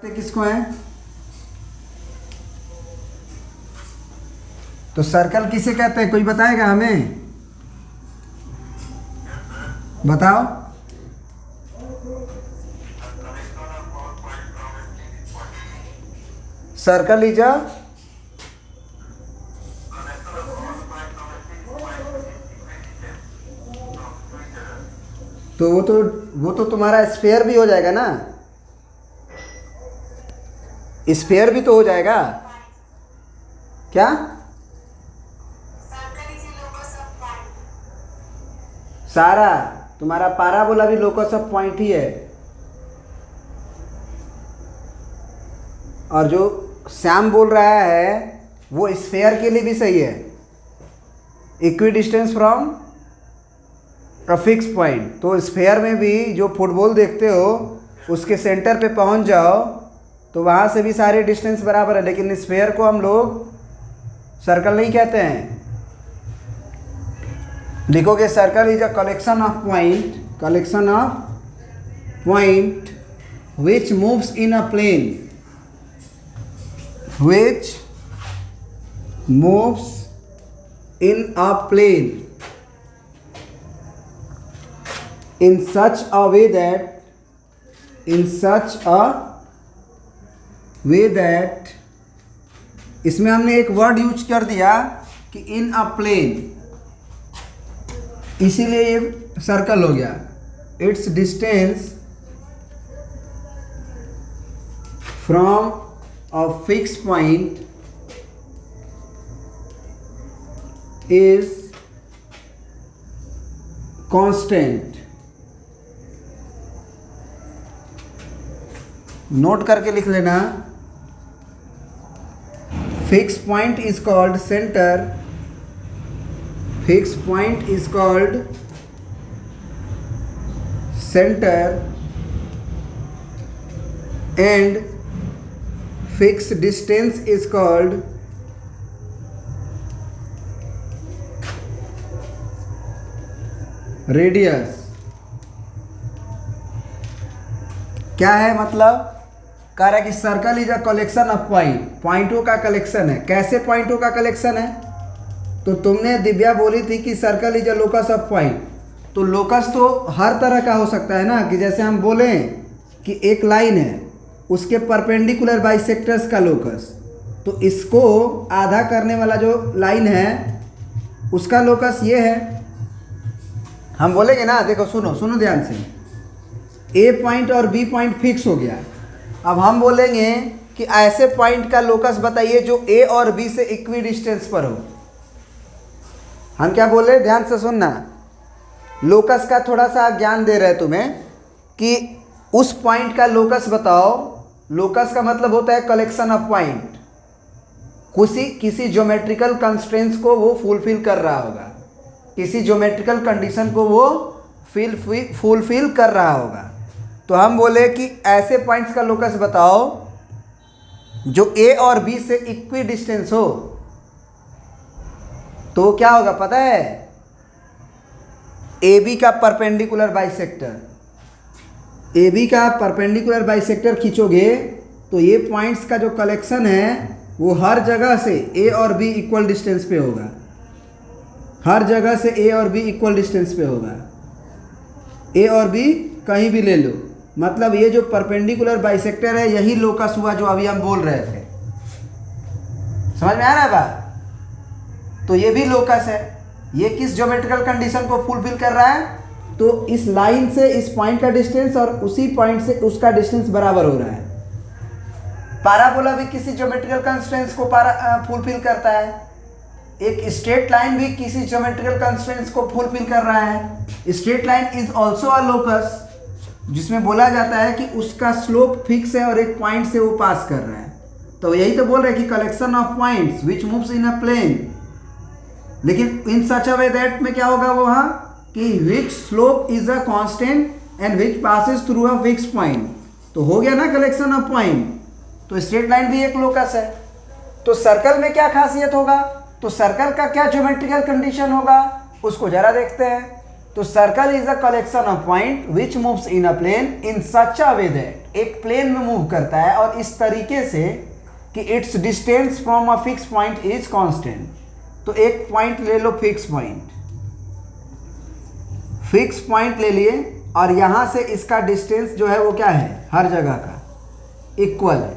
किसको है? तो सर्कल किसे कहते हैं? कोई बताएगा हमें? बताओ। सर्कल इज अ तो वो तो तुम्हारा स्फीयर भी हो जाएगा ना। स्फीयर भी तो हो जाएगा क्या? सारा तुम्हारा पाराबोला भी लोकस ऑफ पॉइंट ही है। और जो श्याम बोल रहा है वो स्फीयर के लिए भी सही है। Equi distance from a fix point. तो स्फीयर में भी जो फुटबॉल देखते हो उसके सेंटर पे पहुंच जाओ तो वहाँ से भी सारे डिस्टेंस बराबर है, लेकिन स्फीयर को हम लोग सर्कल नहीं कहते हैं। लिखोगे circle is a collection of point which moves in a plane, which moves in a plane in such a way that इसमें हमने एक वर्ड यूज कर दिया कि इन अ प्लेन, इसीलिए ये सर्कल हो गया। It's distance from a fixed point is constant। Note करके लिख लेना। Fix point is called centre, fix point is called centre and fixed distance is called radius। क्या है मतलब? कह रहा है कि circle is a collection of पॉइंटों का कलेक्शन है। कैसे पॉइंटों का कलेक्शन है? तो तुमने दिव्या बोली थी कि circle is a locus of point. तो लोकस तो हर तरह का हो सकता है ना, कि जैसे हम बोलें कि एक लाइन है उसके परपेंडिकुलर बाइसेक्टर्स का लोकस, तो इसको आधा करने वाला जो लाइन है उसका लोकस ये है। हम बोलेंगे ना, देखो सुनो ध्यान से, ए पॉइंट और बी पॉइंट फिक्स हो गया। अब हम बोलेंगे कि ऐसे पॉइंट का लोकस बताइए जो ए और बी से इक्वी डिस्टेंस पर हो। हम क्या बोले? ध्यान से सुनना, लोकस का थोड़ा सा ज्ञान दे रहे हैं तुम्हें कि उस पॉइंट का लोकस बताओ। लोकस का मतलब होता है कलेक्शन ऑफ पॉइंट। किसी ज्योमेट्रिकल कंस्ट्रेंट्स को वो फुलफिल कर रहा होगा, किसी ज्योमेट्रिकल कंडीशन को वो फुलफिल कर रहा होगा। तो हम बोले कि ऐसे पॉइंट्स का लोकस बताओ जो ए और बी से इक्वी डिस्टेंस हो। तो क्या होगा पता है? ए बी का परपेंडिकुलर बाइसेक्टर, ए बी का परपेंडिकुलर बाइसेक्टर खींचोगे तो ये पॉइंट्स का जो कलेक्शन है वो हर जगह से ए और बी इक्वल डिस्टेंस पे होगा। हर जगह से ए और बी इक्वल डिस्टेंस पे होगा। ए और बी कहीं भी ले लो, मतलब ये जो परपेंडिकुलर बाइसेक्टर है यही लोकस हुआ जो अभी हम बोल रहे थे। समझ में आ रहा है बात? तो ये भी लोकस है। ये किस ज्योमेट्रिकल कंडीशन को फुलफिल कर रहा है? तो इस लाइन से इस पॉइंट का डिस्टेंस और उसी पॉइंट से उसका डिस्टेंस बराबर हो रहा है। पैराबोला भी किसी ज्योमेट्रिकल कंस्ट्रेंट्स को फुलफिल करता है। एक स्ट्रेट लाइन भी किसी ज्योमेट्रिकल कंस्ट्रेंट्स को फुलफिल कर रहा है। Straight line is also a locus, जिसमें बोला जाता है कि उसका स्लोप फिक्स है और एक पॉइंट से वो पास कर रहा है। तो यही तो बोल रहे हैं कि collection of points which moves in a plane, लेकिन इन सच अ वे दैट में क्या होगा वहाँ कि which slope is a constant and which passes through a fix point. तो हो गया ना कलेक्शन ऑफ पॉइंट। तो स्ट्रेट लाइन भी एक लोकस है। तो सर्कल में क्या खासियत होगा? तो सर्कल का क्या ज्योमेट्रिकल कंडीशन होगा उसको जरा देखते हैं। तो circle is a collection of point which moves in a plane in such a way that, एक प्लेन में मूव करता है और इस तरीके से कि its distance from a fix point is constant. तो एक पॉइंट ले लो, फिक्स पॉइंट ले लिए और यहाँ से इसका डिस्टेंस जो है वो क्या है, हर जगह का इक्वल है,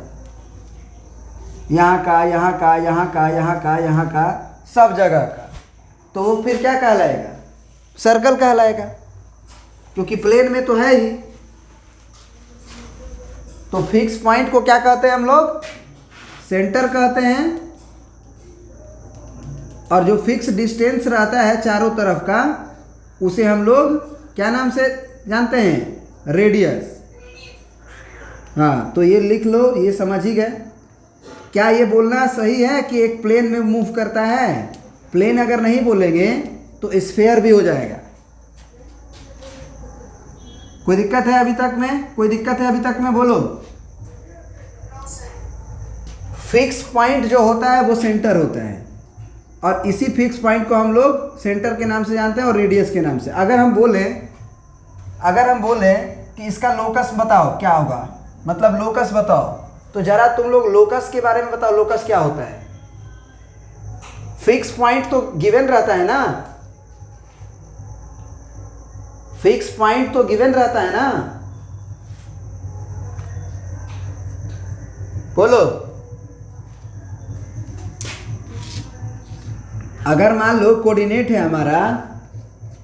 यहाँ का, यहाँ का, यहाँ का, यहाँ का, यहाँ का, सब जगह का। तो वो फिर क्या कहलाएगा, सर्कल कहलाएगा, क्योंकि प्लेन में तो है ही। तो फिक्स पॉइंट को क्या कहते हैं हम लोग, सेंटर कहते हैं। और जो फिक्स डिस्टेंस रहता है चारों तरफ का, उसे हम लोग क्या नाम से जानते हैं, रेडियस। हाँ, तो ये लिख लो, ये समझ ही गए। क्या ये बोलना सही है कि एक प्लेन में मूव करता है? प्लेन अगर नहीं बोलेंगे तो स्फीयर भी हो जाएगा। कोई दिक्कत है अभी तक में? कोई दिक्कत है अभी तक में? बोलो। फिक्स पॉइंट जो होता है वो सेंटर होता है, और इसी फिक्स पॉइंट को हम लोग सेंटर के नाम से जानते हैं और रेडियस के नाम से। अगर हम बोलें कि इसका लोकस बताओ क्या होगा, मतलब लोकस बताओ, तो जरा तुम लोग लोकस के बारे में बताओ, लोकस क्या होता है? फिक्स पॉइंट तो गिवन रहता है ना, फिक्स पॉइंट तो गिवन रहता है ना, बोलो। अगर मान लो कोऑर्डिनेट है हमारा,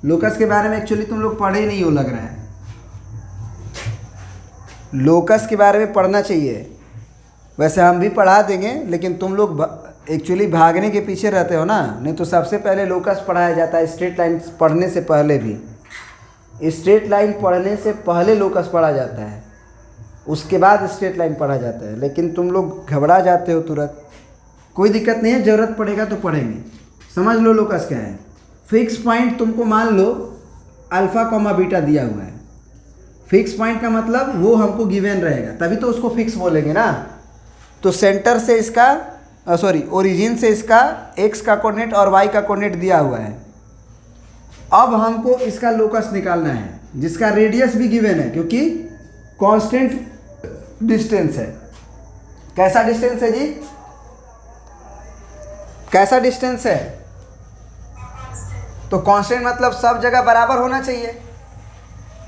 लोकस के बारे में एक्चुअली तुम लोग पढ़े ही नहीं हो लग रहा है, लोकस के बारे में पढ़ना चाहिए। वैसे हम भी पढ़ा देंगे, लेकिन तुम लोग एक्चुअली भागने के पीछे रहते हो ना। नहीं तो सबसे पहले लोकस पढ़ाया जाता है, स्ट्रेट लाइन पढ़ने से पहले भी। स्ट्रेट लाइन पढ़ने से पहले लोकस पढ़ा जाता है, उसके बाद स्ट्रेट लाइन पढ़ा जाता है। लेकिन तुम लोग घबरा जाते हो तुरंत। कोई दिक्कत नहीं है, ज़रूरत पड़ेगा तो पढ़ेंगे। समझ लो लोकस क्या है। फिक्स पॉइंट तुमको मान लो अल्फ़ा कॉमा बीटा दिया हुआ है। फिक्स पॉइंट का मतलब वो हमको गिवन रहेगा, तभी तो उसको फिक्स बोलेंगे ना। तो सेंटर से इसका ओरिजिन से इसका एक्स का कोऑर्डिनेट और वाई का कोऑर्डिनेट दिया हुआ है। अब हमको इसका लोकस निकालना है, जिसका रेडियस भी गिवन है, क्योंकि कांस्टेंट डिस्टेंस है। कैसा डिस्टेंस है जी? कैसा डिस्टेंस है? तो कांस्टेंट मतलब सब जगह बराबर होना चाहिए।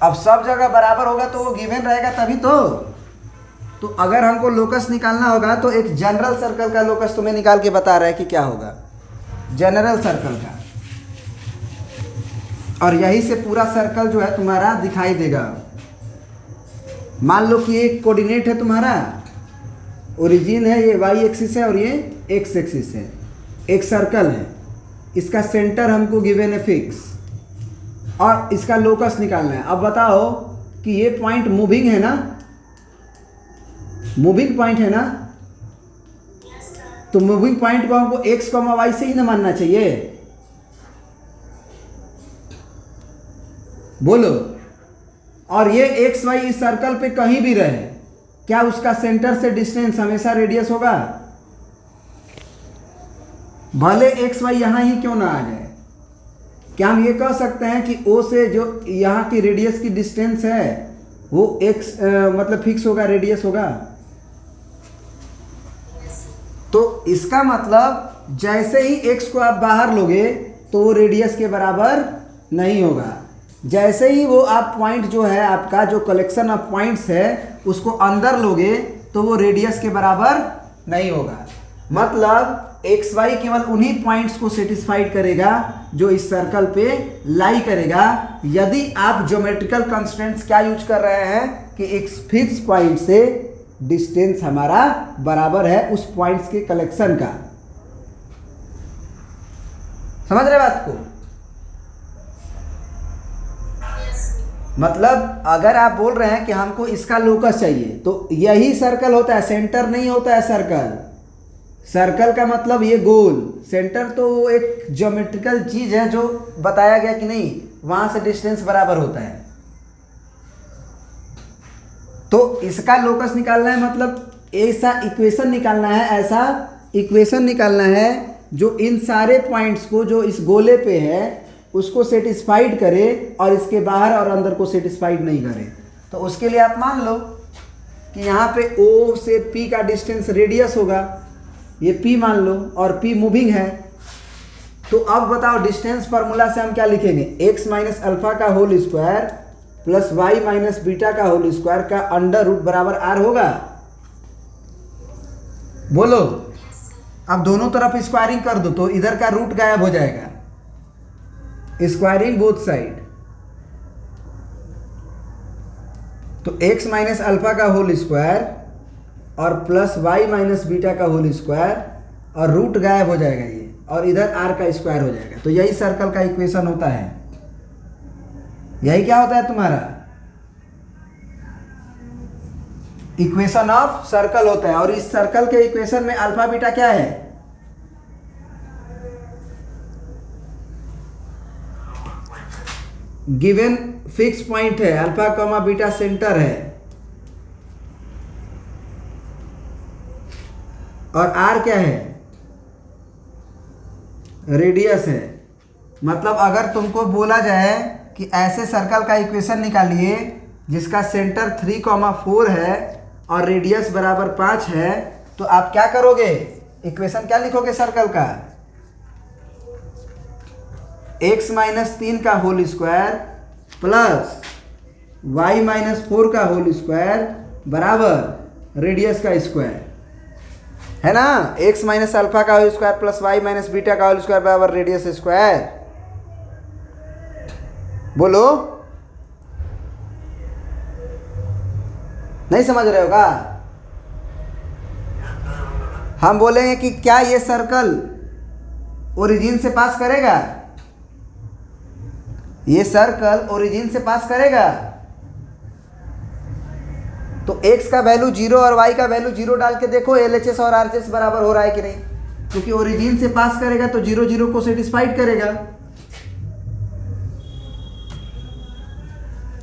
अब सब जगह बराबर होगा तो वो गिवन रहेगा तभी तो अगर हमको लोकस निकालना होगा तो एक जनरल सर्कल का लोकस तुम्हें निकाल के बता रहा है कि क्या होगा, जनरल सर्कल का। और यही से पूरा सर्कल जो है तुम्हारा दिखाई देगा। मान लो कि एक कोऑर्डिनेट है तुम्हारा, ओरिजिन है, ये वाई एक्सिस है और ये एक्स एक्सिस है। एक सर्कल है, इसका सेंटर हमको गिवन है फिक्स, और इसका लोकस निकालना है। अब बताओ कि ये पॉइंट मूविंग है ना, मूविंग पॉइंट है ना, तो मूविंग पॉइंट को हमको एक्स कॉमा वाई से ही ना मानना चाहिए, बोलो। और ये एक्स वाई इस सर्कल पे कहीं भी रहे, क्या उसका सेंटर से डिस्टेंस हमेशा रेडियस होगा? भले एक्स वाई यहां ही क्यों ना आ जाए, क्या हम ये कह सकते हैं कि ओ से जो यहाँ की रेडियस की डिस्टेंस है वो एक्स मतलब फिक्स होगा, रेडियस होगा? तो इसका मतलब जैसे ही एक्स को आप बाहर लोगे तो वो रेडियस के बराबर नहीं होगा। जैसे ही वो आप पॉइंट जो है आपका, जो कलेक्शन ऑफ पॉइंट्स है, उसको अंदर लोगे तो वो रेडियस के बराबर नहीं होगा। मतलब एक्स वाई केवल उन्हीं पॉइंट्स को सेटिस्फाइड करेगा जो इस सर्कल पे लाई करेगा। यदि आप ज्योमेट्रिकल कंस्ट्रेंट्स क्या यूज कर रहे हैं कि एक फिक्स पॉइंट से डिस्टेंस हमारा बराबर है उस पॉइंट्स के कलेक्शन का। समझ रहे बात को? मतलब अगर आप बोल रहे हैं कि हमको इसका लोकस चाहिए, तो यही सर्कल होता है, सेंटर नहीं होता है सर्कल। सर्कल का मतलब ये गोल, सेंटर तो वो एक ज्योमेट्रिकल चीज है जो बताया गया कि नहीं वहां से डिस्टेंस बराबर होता है। तो इसका लोकस निकालना है, मतलब ऐसा इक्वेशन निकालना है, ऐसा इक्वेशन निकालना है जो इन सारे पॉइंट्स को जो इस गोले पे है उसको सेटिस्फाइड करे और इसके बाहर और अंदर को सेटिस्फाइड नहीं करे। तो उसके लिए आप मान लो कि यहाँ पे O से P का डिस्टेंस रेडियस होगा, ये P मान लो, और P मूविंग है। तो अब बताओ डिस्टेंस फार्मूला से हम क्या लिखेंगे, x माइनस अल्फा का whole square plus y minus beta का होल स्क्वायर का अंडर रूट बराबर r होगा। बोलो, अब दोनों तरफ स्क्वायरिंग कर दो तो इधर का रूट गायब हो जाएगा, स्क्वायरिंग बोथ साइड। तो x माइनस अल्फा का होल स्क्वायर और प्लस y माइनस बीटा का होल स्क्वायर और रूट गायब हो जाएगा ये, और इधर r का स्क्वायर हो जाएगा। तो यही सर्कल का इक्वेशन होता है। यही क्या होता है तुम्हारा, इक्वेशन ऑफ सर्कल होता है। और इस सर्कल के इक्वेशन में अल्फा बीटा क्या है, गिवन फिक्स पॉइंट है, अल्फा कॉमा बीटा सेंटर है, और आर क्या है, रेडियस है। मतलब अगर तुमको बोला जाए कि ऐसे सर्कल का इक्वेशन निकालिए जिसका सेंटर 3,4 है और रेडियस बराबर 5 है, तो आप क्या करोगे, इक्वेशन क्या लिखोगे सर्कल का, x माइनस 3 का whole square plus y minus 4 का होल स्क्वायर बराबर रेडियस का स्क्वायर, है ना। x माइनस अल्फा का whole square plus y minus beta का होल स्क्वायर बराबर रेडियस स्क्वायर। बोलो, नहीं समझ रहे हो क्या? हम बोलेंगे कि क्या ये सर्कल ओरिजिन से पास करेगा, ये सर्कल ओरिजिन से पास करेगा। तो x का वैल्यू 0 और y का वैल्यू 0 डाल के देखो LHS और RHS बराबर हो रहा है कि नहीं, क्योंकि ओरिजिन से पास करेगा तो 0 0 को सेटिस्फाइड करेगा।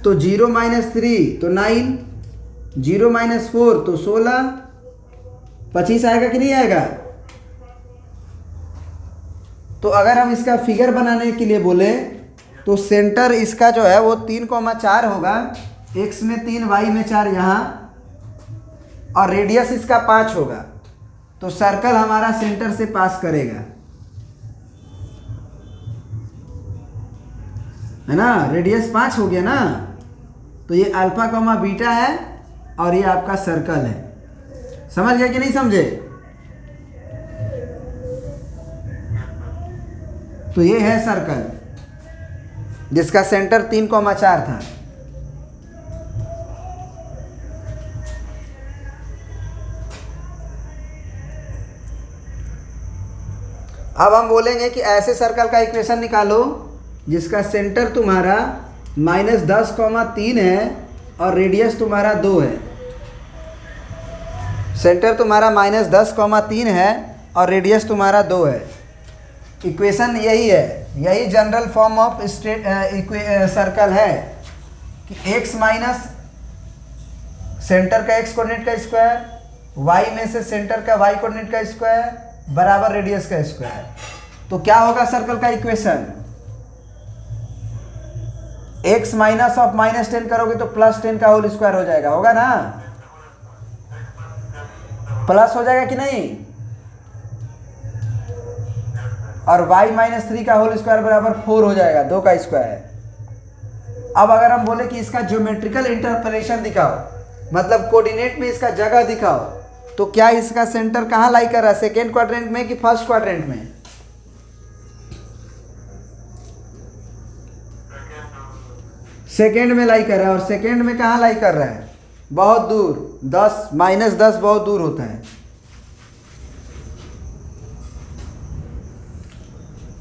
तो 0 माइनस 3 तो 9, 0 माइनस 4 तो 16, 25 आएगा कि नहीं आएगा। तो अगर हम इसका फिगर बनाने के लिए बोले तो सेंटर इसका जो है वो 3,4 होगा, x में 3 y में 4 यहाँ, और रेडियस इसका 5 होगा। तो सर्कल हमारा सेंटर से पास करेगा, है ना, रेडियस 5 हो गया ना। तो ये अल्फा कॉमा बीटा है और ये आपका सर्कल है। समझ गए कि नहीं समझे? तो ये है सर्कल जिसका सेंटर 3,4 था। अब हम बोलेंगे कि ऐसे सर्कल का इक्वेशन निकालो जिसका सेंटर तुम्हारा -10,3 है और रेडियस तुम्हारा 2 है। सेंटर तुम्हारा -10,3 है और रेडियस तुम्हारा 2 है। इक्वेशन यही है, यही जनरल फॉर्म ऑफ सर्कल है कि x माइनस सेंटर का x कोऑर्डिनेट का स्क्वायर, y में से सेंटर का y कोऑर्डिनेट का स्क्वायर बराबर रेडियस का स्क्वायर। तो क्या होगा सर्कल का इक्वेशन, x माइनस ऑफ -10 करोगे तो +10 का होल स्क्वायर हो जाएगा, होगा ना, प्लस हो जाएगा कि नहीं, और y माइनस 3 का होल स्क्वायर बराबर 4 हो जाएगा, 2 का स्क्वायर। अब अगर हम बोले कि इसका ज्योमेट्रिकल इंटरप्रिटेशन दिखाओ, मतलब कोऑर्डिनेट में इसका जगह दिखाओ, तो क्या इसका सेंटर कहाँ लाई कर रहा है, सेकेंड क्वाड्रेंट में कि फर्स्ट क्वाड्रेंट में? सेकेंड में लाई कर रहा है। और सेकेंड में कहाँ लाई कर रहा है, बहुत दूर, 10 -10 बहुत दूर होता है।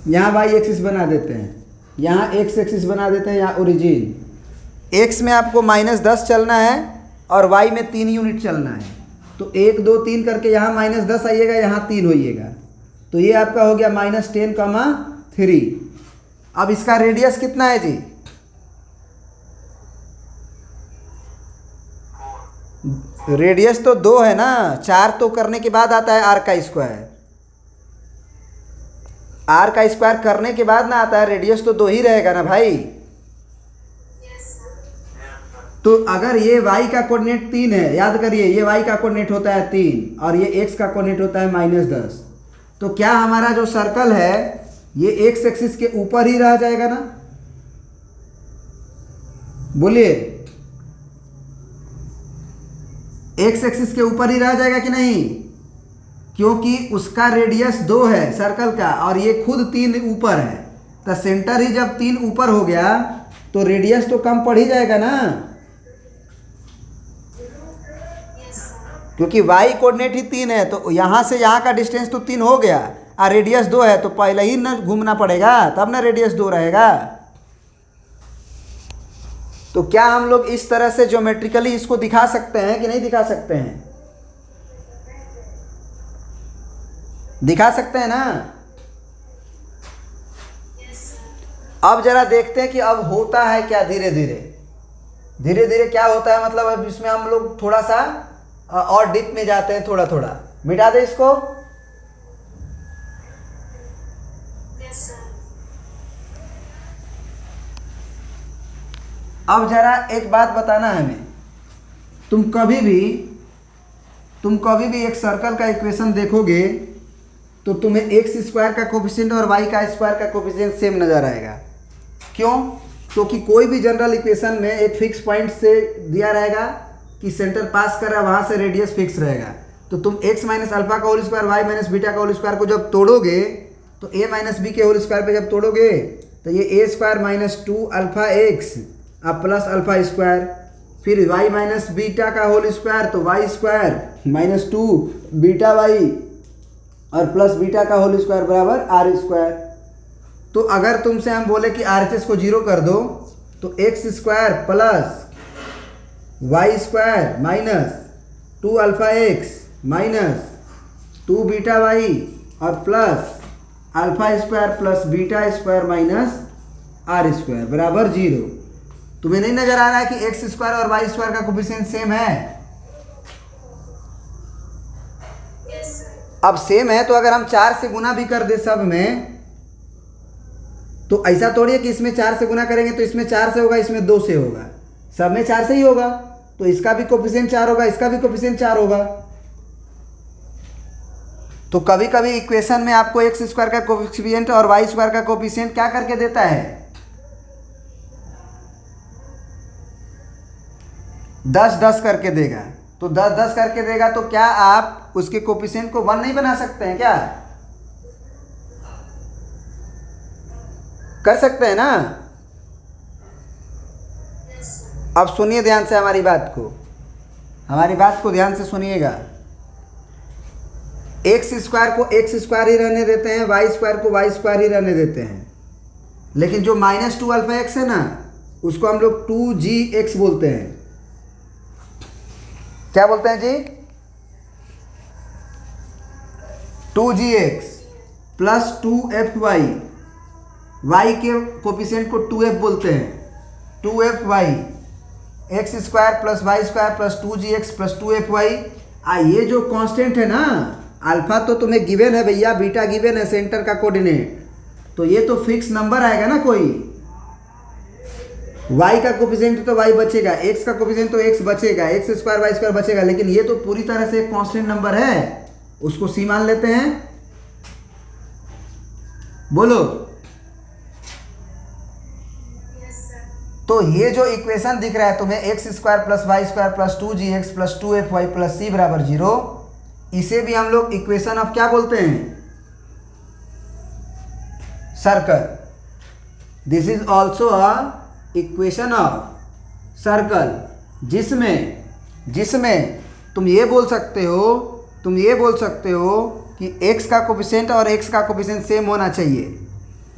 यहाँ वाई एक्सिस बना देते हैं, यहाँ एक्स एक्सिस बना देते हैं, यहाँ ओरिजिन। एक्स में आपको -10 चलना है और वाई में 3 यूनिट चलना है। तो 1 2 3 करके यहाँ -10 आइएगा, यहाँ 3 होइएगा। तो ये आपका हो गया -10,3। अब इसका रेडियस कितना है जी, रेडियस तो 2 है ना, 4 तो करने के बाद आता है आर का स्क्वायर। आर का स्क्वायर करने के बाद ना आता है रेडियस, तो 2 ही रहेगा ना भाई। तो अगर ये y का कोऑर्डिनेट 3 है, याद करिए ये y का कोऑर्डिनेट होता है 3 और ये x का कोऑर्डिनेट होता है -10, तो क्या हमारा जो सर्कल है ये x एक्सिस के ऊपर ही रह जाएगा ना? बोलिए, x एक्सिस के ऊपर ही रह जाएगा कि नहीं? क्योंकि उसका रेडियस 2 है सर्कल का और ये खुद 3 ऊपर है, तो सेंटर ही जब 3 ऊपर हो गया तो रेडियस तो कम पड़ ही जाएगा ना, क्योंकि y कोऑर्डिनेट ही 3 है, तो यहाँ से यहाँ का डिस्टेंस तो 3 हो गया और रेडियस 2 है, तो पहले ही ना घूमना पड़ेगा तब ना रेडियस 2 रहेगा। तो क्या हम लोग इस तरह से ज्योमेट्रिकली इसको दिखा सकते हैं कि नहीं दिखा सकते हैं? दिखा सकते हैं ना? अब जरा देखते हैं कि अब होता है क्या धीरे धीरे, धीरे धीरे क्या होता है। मतलब अब इसमें हम लोग थोड़ा सा और डीप में जाते हैं, थोड़ा थोड़ा। मिटा दे इसको। अब जरा एक बात बताना है हमें, तुम कभी भी एक सर्कल का इक्वेशन देखोगे तो तुम्हें एक्स स्क्वायर का कोफिशिएंट और वाई का स्क्वायर का कोफिशिएंट सेम नजर आएगा। क्यों? क्योंकि कोई भी जनरल इक्वेशन में एक फिक्स पॉइंट से दिया रहेगा कि सेंटर पास कर रहा है, वहाँ से रेडियस फिक्स रहेगा। तो तुम x माइनस अल्फा का whole square y minus beta का होल स्क्वायर को जब तोड़ोगे तो a माइनस बी के होल स्क्वायर पे जब तोड़ोगे तो ये a square minus 2 alpha x अब प्लस अल्फा स्क्वायर, फिर y माइनस बीटा का होल स्क्वायर तो y square minus 2 beta y और प्लस बीटा का होल स्क्वायर बराबर r स्क्वायर। तो अगर तुमसे हम बोले कि RHS को 0 कर दो तो x square plus Y square minus 2 alpha X minus 2 beta Y और plus alpha square plus beta square minus R square बराबर 0। तुम्हें नहीं नजर आ रहा है कि एक्स स्क्वायर और वाई स्क्वायर का कोफिशिएंट सेम है? अब सेम है तो अगर हम 4 से गुना भी कर दे सब में, तो ऐसा थोड़ी है कि इसमें 4 से गुना करेंगे तो इसमें 4 से होगा, इसमें 2 से होगा, सब में 4 से ही होगा। तो इसका भी कोफिशिएंट 4 होगा, इसका भी कोफिशिएंट 4 होगा। तो कभी कभी इक्वेशन में आपको एक्स स्क्वायर का कोफिशिएंट और वाई स्क्वायर का कोफिशिएंट क्या करके देता है? 10-10 करके देगा। तो 10-10 करके देगा तो क्या आप उसके कोफिशिएंट को 1 नहीं बना सकते हैं क्या? कर सकते हैं ना? अब सुनिए ध्यान से हमारी बात को ध्यान से सुनिएगा। एक्स स्क्वायर को एक्स स्क्वायर ही रहने देते हैं, वाई स्क्वायर को वाई स्क्वायर ही रहने देते हैं, लेकिन जो माइनस 2 अल्फा एक्स है ना उसको हम लोग 2gx बोलते हैं। क्या बोलते हैं जी? 2gx प्लस 2fy, वाई के कोफिशिएंट को 2f बोलते हैं। 2fy x square plus Y square plus 2gx plus 2fy। ये जो कांस्टेंट है ना, अल्फा तो तुम्हें गिवन है भैया, बीटा गिवन है सेंटर का कोऑर्डिनेट, तो ये तो फिक्स नंबर आएगा ना कोई। y का कोफिशिएंट तो y बचेगा, x का कोफिशिएंट तो x बचेगा, एक्स स्क्वायर वाई स्क्वायर बचेगा, लेकिन ये तो पूरी तरह से एक कांस्टेंट नंबर है, उसको c मान लेते हैं। बोलो। तो ये जो इक्वेशन दिख रहा है तुम्हें x square plus Y square plus 2gx plus 2fy plus c बराबर 0, इसे भी हम लोग इक्वेशन ऑफ क्या बोलते हैं? Circle. This is also a equation of circle, जिसमें तुम ये बोल सकते हो कि x का कोफिशिएंट और x का कोफिशिएंट सेम होना चाहिए,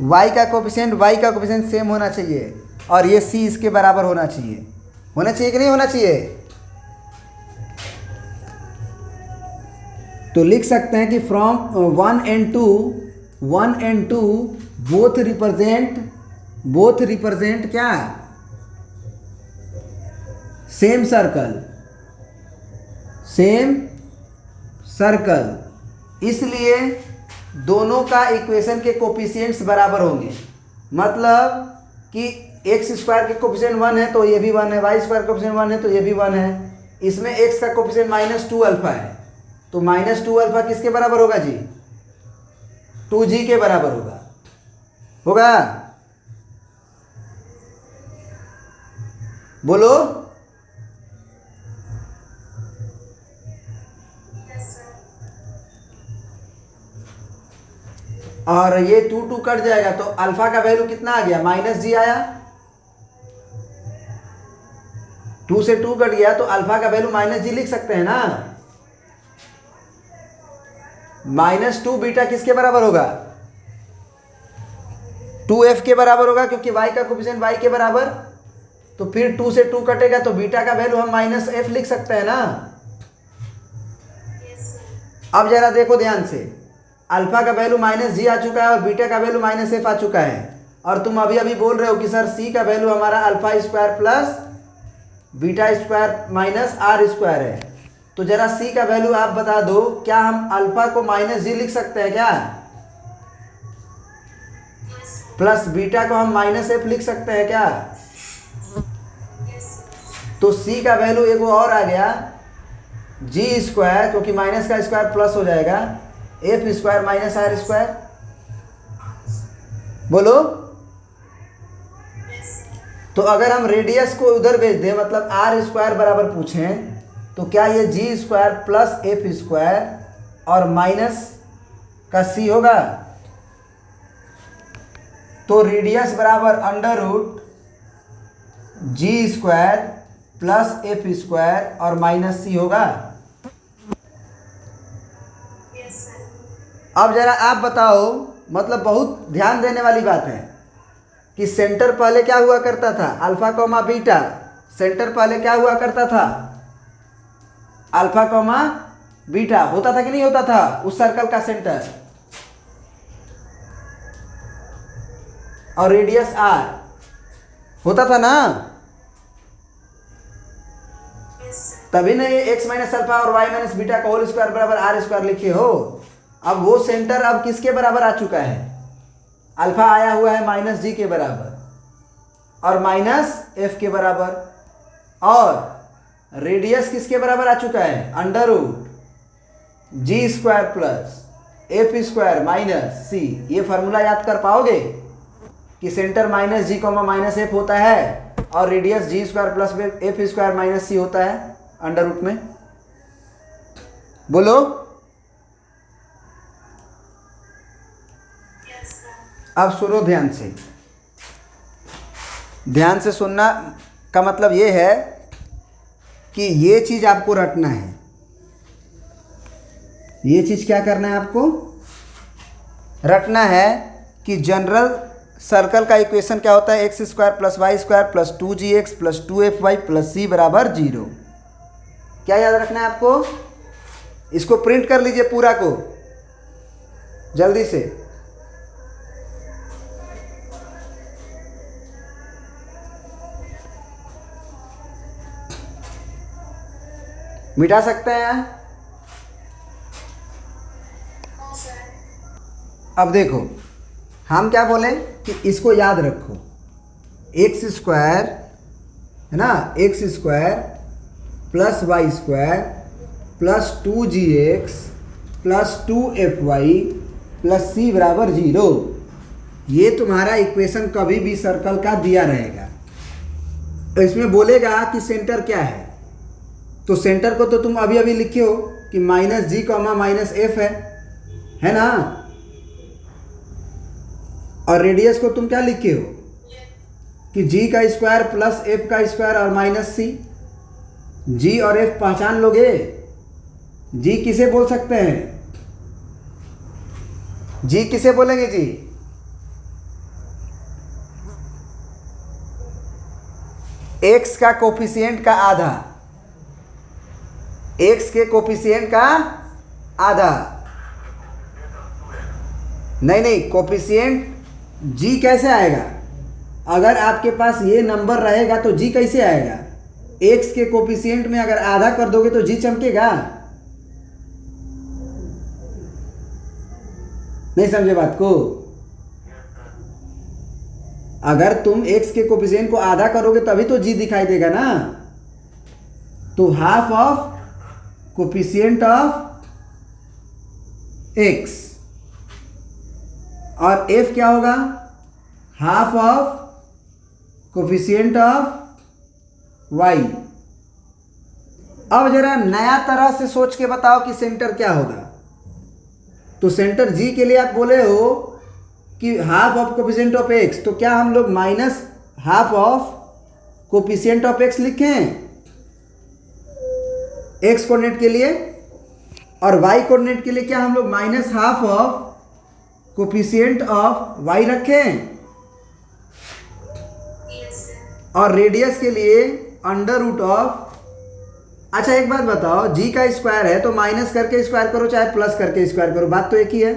y का कोफिशिएंट सेम होना चाहिए और ये c इसके बराबर होना चाहिए कि नहीं होना चाहिए? तो लिख सकते हैं कि फ्रॉम 1 and 2 बोथ रिप्रेजेंट क्या? Same circle. इसलिए दोनों का इक्वेशन के कोफिशिएंट्स बराबर होंगे, मतलब कि एक्स स्क्वायर के कोफिशिएंट 1 है तो ये भी 1 है, वाई स्क्वायर कोफिशिएंट 1 है तो ये भी 1 है। इसमें एक्स का कोफिशिएंट -2 अल्फा है, तो -2 अल्फा किसके बराबर होगा जी? 2g के बराबर होगा। बोलो। और ये 2 कट जाएगा तो अल्फा का वैल्यू कितना आ गया? -g आया। 2 से 2 कट गया तो अल्फा का वैल्यू -g लिख सकते हैं ना। -2 बीटा किसके बराबर होगा? 2f के बराबर होगा, क्योंकि y का कोफिशिएंट y के बराबर। तो फिर 2 से 2 कटेगा तो बीटा का वैल्यू हम -f लिख सकते हैं ना। अब जरा देखो ध्यान से, अल्फा का वैल्यू -g आ चुका है और बीटा का वैल्यू -f आ चुका है, और तुम अभी अभी बोल रहे हो कि सर c का वैल्यू हमारा alpha square plus beta square minus r square है। तो जरा c का वैल्यू आप बता दो, क्या हम अल्फा को -g लिख सकते हैं क्या? प्लस बीटा को हम -f लिख सकते हैं क्या? तो c का वैल्यू एक और आ गया g स्क्वायर, क्योंकि माइनस का स्क्वायर प्लस हो जाएगा, f square minus r square. बोलो। तो अगर हम रेडियस को उधर भेज दें, मतलब r स्क्वायर बराबर पूछें, तो क्या ये g square plus f square और माइनस का c होगा? तो रेडियस बराबर √g square plus f square और माइनस c होगा। अब जरा आप बताओ, मतलब बहुत ध्यान देने वाली बात है कि सेंटर पहले क्या हुआ करता था? Alpha comma beta. सेंटर पहले क्या हुआ करता था? Alpha comma beta. होता था कि नहीं होता था उस सर्कल का सेंटर? और रेडियस r होता था ना। तभी ना ये x माइनस अल्फा और y माइनस बीटा का होल स्क्वायर बराबर r स्क्वायर लिखे हो। अब वो सेंटर अब किसके बराबर आ चुका है? अल्फा आया हुआ है -g के बराबर और -f के बराबर, और रेडियस किसके बराबर आ चुका है? √g square plus f square minus c। ये फार्मूला याद कर पाओगे कि सेंटर -g -f होता है और radius g square plus f square minus c होता है √ में। बोलो। अब सुनो ध्यान से। ध्यान से सुनना का मतलब ये है कि ये चीज़ आपको रटना है। ये चीज़ क्या करना है आपको? रटना है कि जनरल सर्कल का इक्वेशन क्या होता है? x square plus Y square plus 2gx plus 2fy plus c बराबर 0। क्या याद रखना है आपको? इसको प्रिंट कर लीजिए पूरा को जल्दी से। मिटा सकते हैं। अब देखो, हम क्या बोले कि इसको याद रखो, एक्स स्क्वायर है ना, x square plus Y square plus 2gx plus 2fy plus c बराबर 0। ये तुम्हारा इक्वेशन कभी भी सर्कल का दिया रहेगा। इसमें बोलेगा कि सेंटर क्या है, तो सेंटर को तो तुम अभी अभी लिखे हो कि -g, -f है ना। और रेडियस को तुम क्या लिखे हो कि g का स्क्वायर प्लस f का स्क्वायर और माइनस c। g और f पहचान लोगे? g किसे बोल सकते हैं? g किसे बोलेंगे जी? x का कोफिशिएंट का आधा, x के कोफिशिएंट का आधा। नहीं, कोफिशिएंट g कैसे आएगा? अगर आपके पास ये नंबर रहेगा तो g कैसे आएगा? x के कोफिशिएंट में अगर आधा कर दोगे तो g चमकेगा? नहीं समझे बात को? अगर तुम x के कोफिशिएंट को आधा करोगे तभी तो g दिखाई देगा ना। तो half of coefficient of x और f क्या होगा? Half of coefficient of y। अब जरा नया तरह से सोच के बताओ कि सेंटर क्या होगा। तो सेंटर g के लिए आप बोले हो कि half of coefficient of x, तो क्या हम लोग minus half of coefficient of x लिखें x कोऑर्डिनेट के लिए, और y कोऑर्डिनेट के लिए क्या हम लोग minus half of coefficient of y रखें, और रेडियस के लिए अंडर रूट ऑफ। अच्छा एक बात बताओ, g का स्क्वायर है तो माइनस करके स्क्वायर करो चाहे प्लस करके स्क्वायर करो, बात तो एक ही है।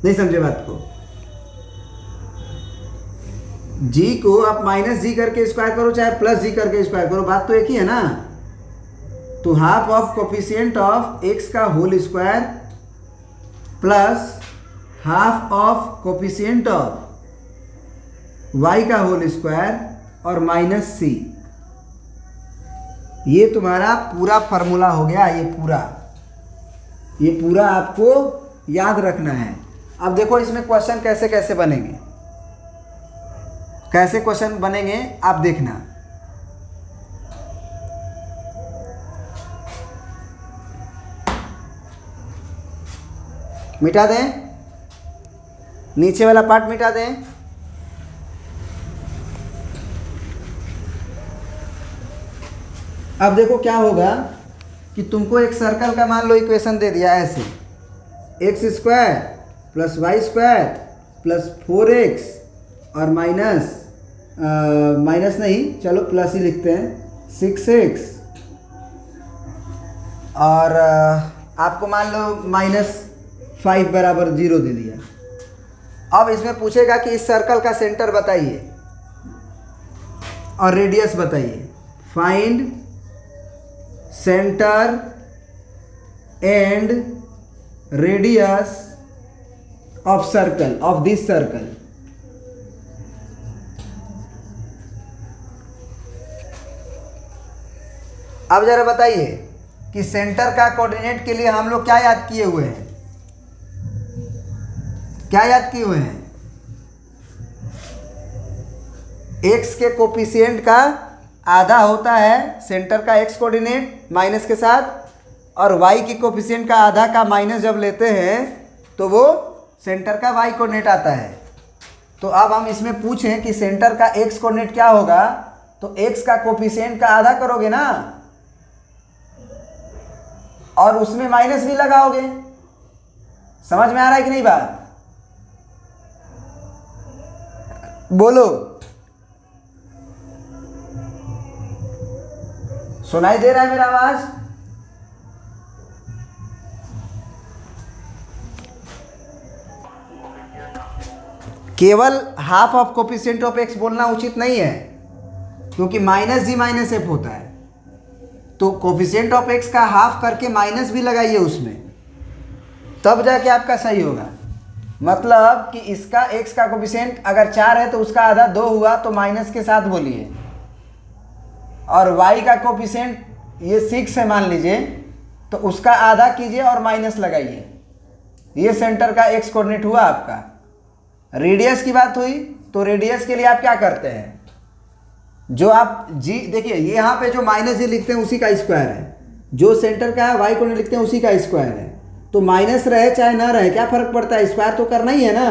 नहीं समझे बात को? g को आप माइनस जी करके स्क्वायर करो चाहे प्लस जी करके स्क्वायर करो, बात तो एक ही है ना। तो half of coefficient of x का whole square plus half of coefficient of y का होल स्क्वायर और माइनस c, ये तुम्हारा पूरा फॉर्मूला हो गया। ये पूरा आपको याद रखना है। अब देखो इसमें क्वेश्चन कैसे कैसे बनेंगे, कैसे क्वेश्चन बनेंगे आप देखना। मिटा दें, नीचे वाला पार्ट मिटा दें। अब देखो क्या होगा कि तुमको एक सर्कल का मान लो इक्वेशन दे दिया ऐसे, x square plus Y square plus 4x और माइनस नहीं, चलो प्लस ही लिखते हैं 6x, और आपको मान लो -5 बराबर 0 दे दिया। अब इसमें पूछेगा कि इस सर्कल का सेंटर बताइए और रेडियस बताइए। Find centre and radius of circle, of this circle. अब जरा बताइए कि सेंटर का कोऑर्डिनेट के लिए हम लोग क्या याद किए हुए हैं, क्या याद किए हुए हैं? x के कोफिशिएंट का आधा होता है सेंटर का x कोऑर्डिनेट माइनस के साथ, और y की कोफिशिएंट का आधा का माइनस जब लेते हैं तो वो सेंटर का y कोऑर्डिनेट आता है। तो अब हम इसमें पूछें कि सेंटर का x कोऑर्डिनेट क्या होगा, तो x का कोफिशिएंट का आधा करोगे ना, और उसमें माइनस भी लगाओगे। समझ में आ रहा है कि नहीं बात? बोलो, सुनाई दे रहा है मेरा आवाज? केवल half of coefficient of x बोलना उचित नहीं है, क्योंकि माइनस जी माइनस एफ होता है। तो कोफिशिएंट ऑफ x का हाफ करके माइनस भी लगाइए उसमें, तब जाके आपका सही होगा। मतलब कि इसका x का कोफिशिएंट अगर 4 है तो उसका आधा 2 हुआ, तो माइनस के साथ बोलिए। और y का कोफिशिएंट ये 6 है मान लीजिए, तो उसका आधा कीजिए और माइनस लगाइए। ये सेंटर का x कोऑर्डिनेट हुआ आपका। रेडियस की बात हुई, तो रेडियस के लिए आप क्या करते हैं, जो आप जी देखिए यहाँ पे जो माइनस जी लिखते हैं उसी का स्क्वायर है, जो सेंटर का है y कोऑर्डिनेट लिखते हैं उसी का स्क्वायर है। तो माइनस रहे चाहे ना रहे क्या फर्क पड़ता है, स्क्वायर तो करना ही है ना।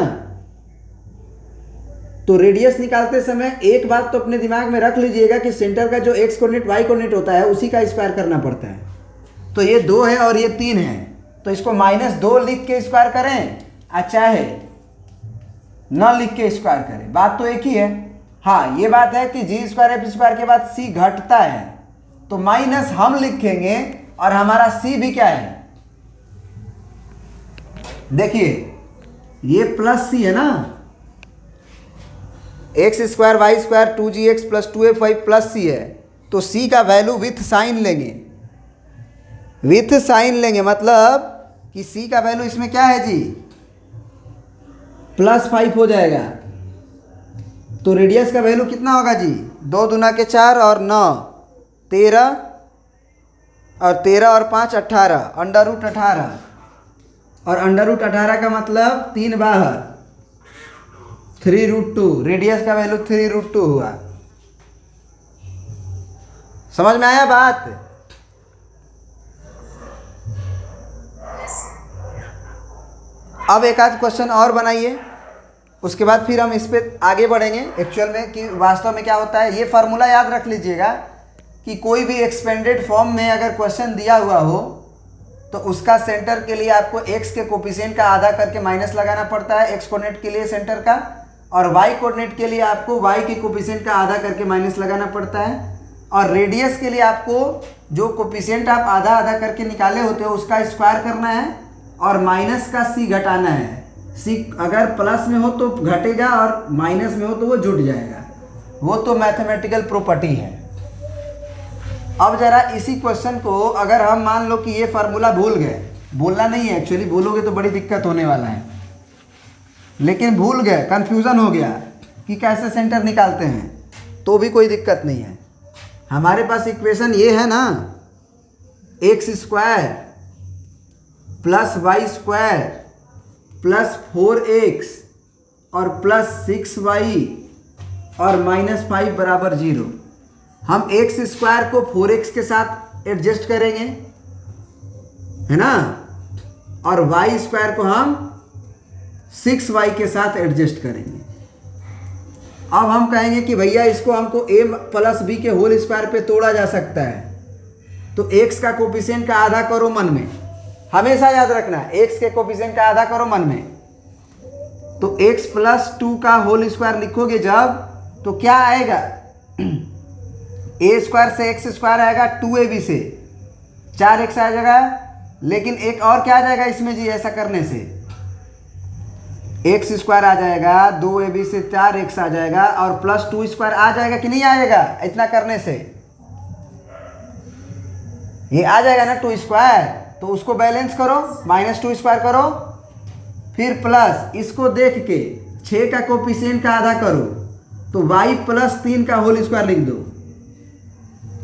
तो रेडियस निकालते समय एक बात तो अपने दिमाग में रख लीजिएगा कि सेंटर का जो x कोऑर्डिनेट y कोऑर्डिनेट होता है उसी का स्क्वायर करना पड़ता है। तो ये 2 है और ये 3 है, तो इसको -2 लिख के स्क्वायर करें, अच्छा है न लिख के स्क्वायर करें, बात तो एक ही है। हाँ ये बात है कि जी स्क्वायर एफ स्क्वायर के बाद c घटता है, तो माइनस हम लिखेंगे और हमारा c भी क्या है, देखिए ये प्लस c है ना, x square y square 2gx plus 2f(y) plus c है, तो c का वैल्यू विथ साइन लेंगे, विथ साइन लेंगे मतलब कि सी का वैल्यू इसमें क्या है जी, +5 हो जाएगा। तो रेडियस का वैल्यू कितना होगा जी, 2 दूना के 4 और 9 13 और 13 और 5 18, √18 और √18 का मतलब 3 बाहर 3√2, रेडियस का वैल्यू 3√2 हुआ। समझ में आया बात? अब एक आध क्वेश्चन और बनाइए, उसके बाद फिर हम इस पे आगे बढ़ेंगे एक्चुअल में कि वास्तव में क्या होता है। ये फार्मूला याद रख लीजिएगा कि कोई भी एक्सपेंडेड फॉर्म में अगर क्वेश्चन दिया हुआ हो तो उसका सेंटर के लिए आपको x के कोफिशिएंट का आधा करके माइनस लगाना पड़ता है, x कोऑर्डिनेट के लिए सेंटर का, और y कोऑर्डिनेट के लिए आपको y के कोफिशिएंट का आधा करके माइनस लगाना पड़ता है, और रेडियस के लिए आपको जो कोफिशिएंट आप आधा आधा करके निकाले होते हो उसका स्क्वायर करना है और माइनस का c घटाना है। c अगर प्लस में हो तो घटेगा और माइनस में हो तो वो जुट जाएगा, वो तो मैथमेटिकल प्रॉपर्टी है। अब जरा इसी क्वेश्चन को अगर हम मान लो कि ये फार्मूला भूल गए, बोलना नहीं है एक्चुअली, बोलोगे तो बड़ी दिक्कत होने वाला है, लेकिन भूल गए, कंफ्यूजन हो गया कि कैसे सेंटर निकालते हैं, तो भी कोई दिक्कत नहीं है। हमारे पास इक्वेशन ये है ना, x² + y² + 4x और +6y और -5 = 0। हम x² को 4x के साथ एडजस्ट करेंगे, है ना, और y² को हम 6y के साथ एडजस्ट करेंगे। अब हम कहेंगे कि भैया इसको हमको a + b के होल स्क्वायर पे तोड़ा जा सकता है, तो x का कोफिशिएंट का आधा करो मन में, हमेशा याद रखना है x के कोफिशिएंट का आधा करो मन में। तो x + 2 का होल स्क्वायर लिखोगे जब, तो क्या आएगा, a² से x² आएगा, 2ab से 4x आ जाएगा, लेकिन एक और क्या आ जाएगा इसमें जी, ऐसा करने से x² आ जाएगा, 2ab से 4x आ जाएगा और +2² आ जाएगा कि नहीं आएगा, इतना करने से ये आ जाएगा ना 2², तो उसको बैलेंस करो, -2² करो, फिर प्लस इसको देख के 6 का कोफिशिएंट का आधा करो, तो y + 3 का होल स्क्वायर लिख दो।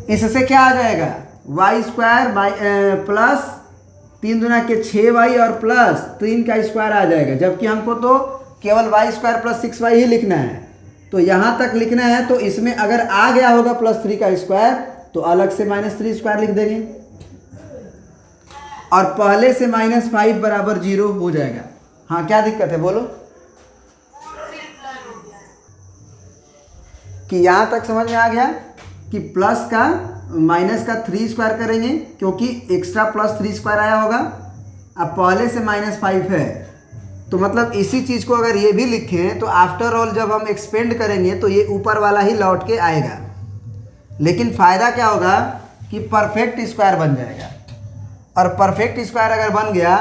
इससे क्या आ जाएगा, y² प्लस 3 दूना के 6y और प्लस 3 का स्क्वायर आ जाएगा, जबकि हमको तो केवल y² + 6y ही लिखना है, तो यहाँ तक लिखना है। तो इसमें अगर आ गया होगा +3 का स्क्वायर तो अलग से -3² लिख देंगे, और पहले से -5 = 0 हो जाएगा। हाँ क्या दिक्कत है बोलो, कि यहाँ तक समझ में आ गया कि प्लस का माइनस का 3² करेंगे क्योंकि एक्स्ट्रा +3² आया होगा, अब पहले से -5 है, तो मतलब इसी चीज़ को अगर ये भी लिखें तो आफ्टर ऑल जब हम एक्सपेंड करेंगे तो ये ऊपर वाला ही लौट के आएगा, लेकिन फ़ायदा क्या होगा कि परफेक्ट स्क्वायर बन जाएगा। और परफेक्ट स्क्वायर अगर बन गया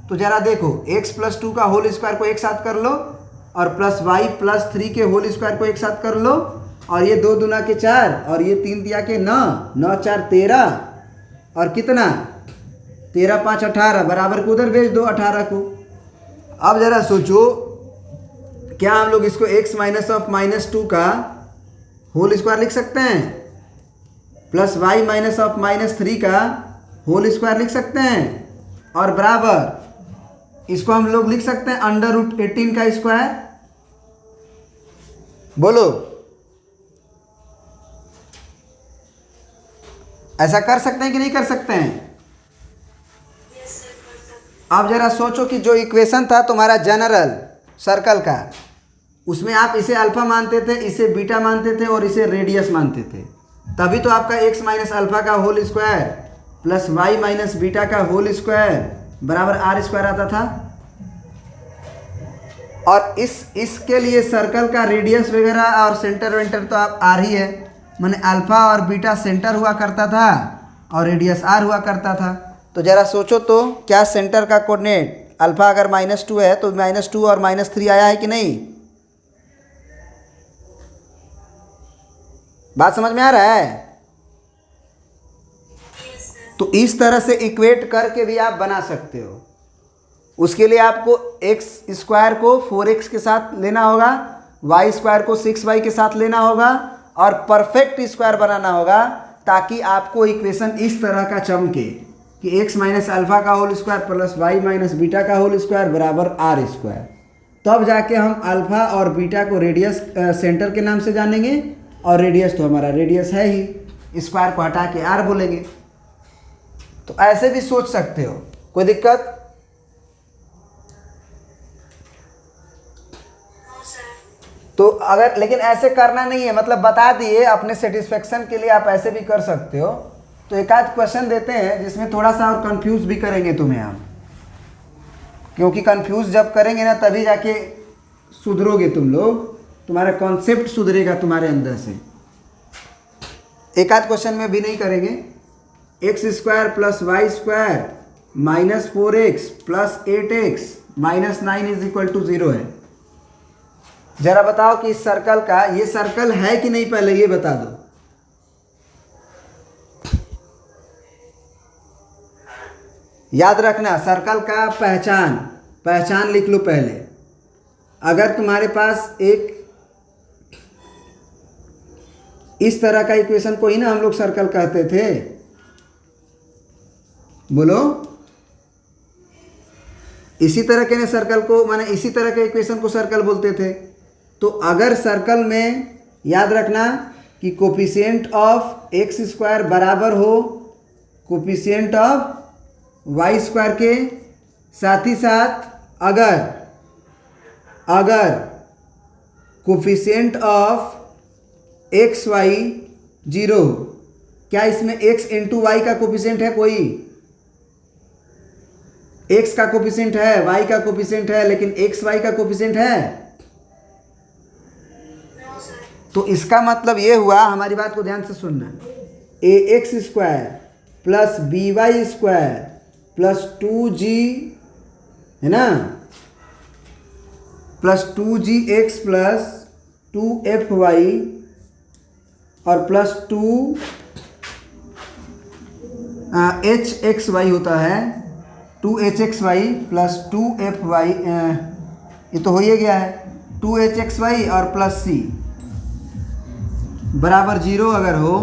तो ज़रा देखो, x + 2 का होल स्क्वायर को एक साथ कर लो और +y + 3 के होल स्क्वायर को एक साथ कर लो, और ये 2 दूना के 4 और ये 3 दिया के 9, 9 4 13 और कितना 13 5 18, बराबर को उधर भेज दो 18 को। अब ज़रा सोचो, क्या हम लोग इसको x - -2 का होल स्क्वायर लिख सकते हैं, प्लस y - -3 का होल स्क्वायर लिख सकते हैं, और बराबर इसको हम लोग लिख सकते हैं √18 का स्क्वायर। बोलो ऐसा कर सकते हैं कि नहीं कर सकते हैं? अब जरा सोचो कि जो इक्वेशन था तुम्हारा जनरल सर्कल का, उसमें आप इसे अल्फा मानते थे, इसे बीटा मानते थे और इसे रेडियस मानते थे, तभी तो आपका x - अल्फा का whole square plus y - beta का होल स्क्वायर बराबर r² आता था। और इसके लिए सर्कल का रेडियस वगैरह और सेंटर वेंटर तो आप r ही है, माने अल्फा और बीटा सेंटर हुआ करता था और रेडियस r हुआ करता था। तो ज़रा सोचो तो, क्या सेंटर का कोऑर्डिनेट अल्फा अगर -2 है तो -2 और -3 आया है कि नहीं? बात समझ में आ रहा है? तो इस तरह से इक्वेट करके भी आप बना सकते हो। उसके लिए आपको एक्स स्क्वायर को 4x के साथ लेना होगा, वाई स्क्वायर को 6y के साथ लेना होगा और परफेक्ट स्क्वायर बनाना होगा, ताकि आपको इक्वेशन इस तरह का चमके कि x माइनस अल्फा का whole square plus y minus beta का होल स्क्वायर बराबर आर स्क्वायर। तब जाके हम अल्फा और बीटा को रेडियस सेंटर के नाम से जानेंगे, और रेडियस तो हमारा रेडियस है ही, स्क्वायर को हटा के आर बोलेंगे। तो ऐसे भी सोच सकते हो, कोई दिक्कत? तो अगर, लेकिन ऐसे करना नहीं है, मतलब बता दिए अपने सेटिस्फेक्शन के लिए, आप ऐसे भी कर सकते हो। तो एक आध क्वेश्चन देते हैं जिसमें थोड़ा सा और कंफ्यूज भी करेंगे तुम्हें हम, क्योंकि कंफ्यूज जब करेंगे ना तभी जाके सुधरोगे तुम लोग, तुम्हारा कॉन्सेप्ट सुधरेगा तुम्हारे अंदर से। एक आध क्वेश्चन में भी नहीं करेंगे। X square plus Y square minus 4x plus 8x minus 9 is equal to 0 है। जरा बताओ कि इस सर्कल का, ये सर्कल है कि नहीं, पहले ये बता दो। याद रखना, सर्कल का पहचान लिख लो पहले। अगर तुम्हारे पास एक इस तरह का इक्वेशन को ही ना हम लोग सर्कल कहते थे, बोलो, इसी तरह के ना सर्कल को, माने इसी तरह के इक्वेशन को सर्कल बोलते थे। तो अगर सर्कल में याद रखना कि कोफिशिएंट ऑफ एक्स स्क्वायर बराबर हो कोफिशिएंट ऑफ वाई स्क्वायर के, साथ ही साथ अगर कोफिशिएंट ऑफ एक्स वाई 0, क्या इसमें x इंटू वाई का कोफिशिएंट है? कोई x का कोफिशिएंट है, y का कोफिशिएंट है, लेकिन एक्स वाई का कोफिशिएंट है? तो इसका मतलब ये हुआ, हमारी बात को ध्यान से सुनना, A X square plus B Y square plus 2g है ना, प्लस 2gx प्लस 2fy और प्लस 2hxy होता है, 2hxy प्लस 2fy, ये तो हो ही गया है, 2hxy और प्लस c बराबर 0 अगर हो,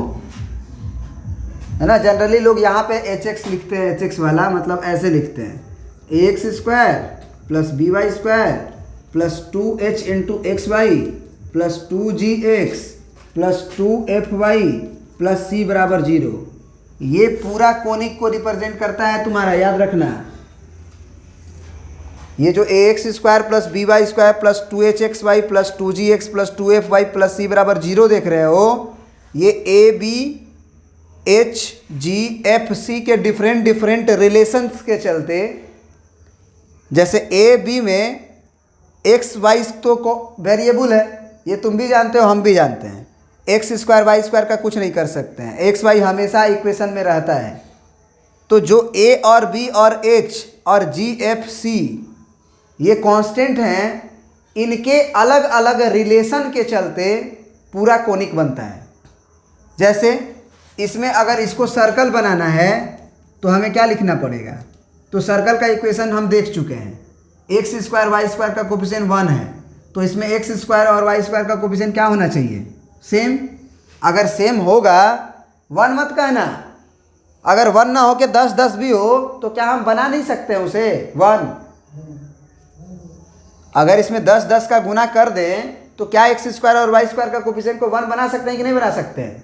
है ना। जनरली लोग यहाँ पे hx लिखते हैं, hx वाला मतलब ऐसे लिखते हैं, ax square plus by square plus 2h into x y plus 2gx plus 2fy plus c बराबर 0। ये पूरा कोनिक को रिप्रेजेंट करता है तुम्हारा, याद रखना। ये जो ax square plus by square plus 2hxy plus 2gx plus 2fy plus c बराबर 0 देख रहे हो, ये a b h g f c के डिफरेंट रिलेशंस के चलते, जैसे a b में x y तो वेरिएबल है, ये तुम भी जानते हो, हम भी जानते हैं। एक्स स्क्वायर वाई स्क्वायर का कुछ नहीं कर सकते हैं, एक्स वाई हमेशा इक्वेशन में रहता है। तो जो ए और बी और एच और जी एफ सी ये कांस्टेंट हैं, इनके अलग अलग रिलेशन के चलते पूरा कोनिक बनता है। जैसे इसमें अगर इसको सर्कल बनाना है तो हमें क्या लिखना पड़ेगा? तो सर्कल का इक्वेशन हम देख चुके हैं, एक्स स्क्वायर वाई स्क्वायर का कोफिशिएंट 1 है, तो इसमें एक्स स्क्वायर और वाई स्क्वायर का कोफिशिएंट क्या होना चाहिए? सेम। अगर सेम होगा, 1 मत कहना, अगर 1 ना हो के 10 भी हो तो क्या हम बना नहीं सकते हैं उसे 1? अगर इसमें 10 का गुना कर दें तो क्या एक्स स्क्वायर और वाई स्क्वायर का कोफिशिएंट को 1 बना सकते हैं कि नहीं बना सकते हैं?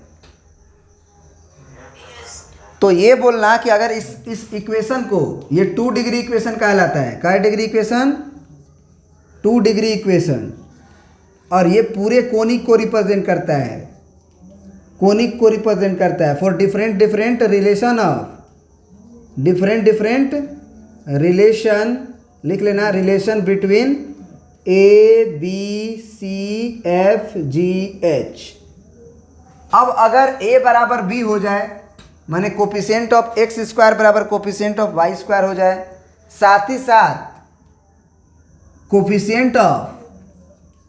तो ये बोलना कि अगर इस इक्वेशन को, ये 2 डिग्री इक्वेशन कहलाता है। क्या डिग्री इक्वेशन? 2 degree equation. और ये पूरे कोनिक को रिप्रेजेंट करता है, कोनिक को रिप्रेजेंट करता है for different relation of different relation, लिख लेना, relation between a b c f g h. अब अगर a बराबर b हो जाए, माने कोफिशिएंट ऑफ एक्स स्क्वायर बराबर कोफिशिएंट ऑफ वाई स्क्वायर हो जाए, साथ ही साथ कोफिशिएंट ऑफ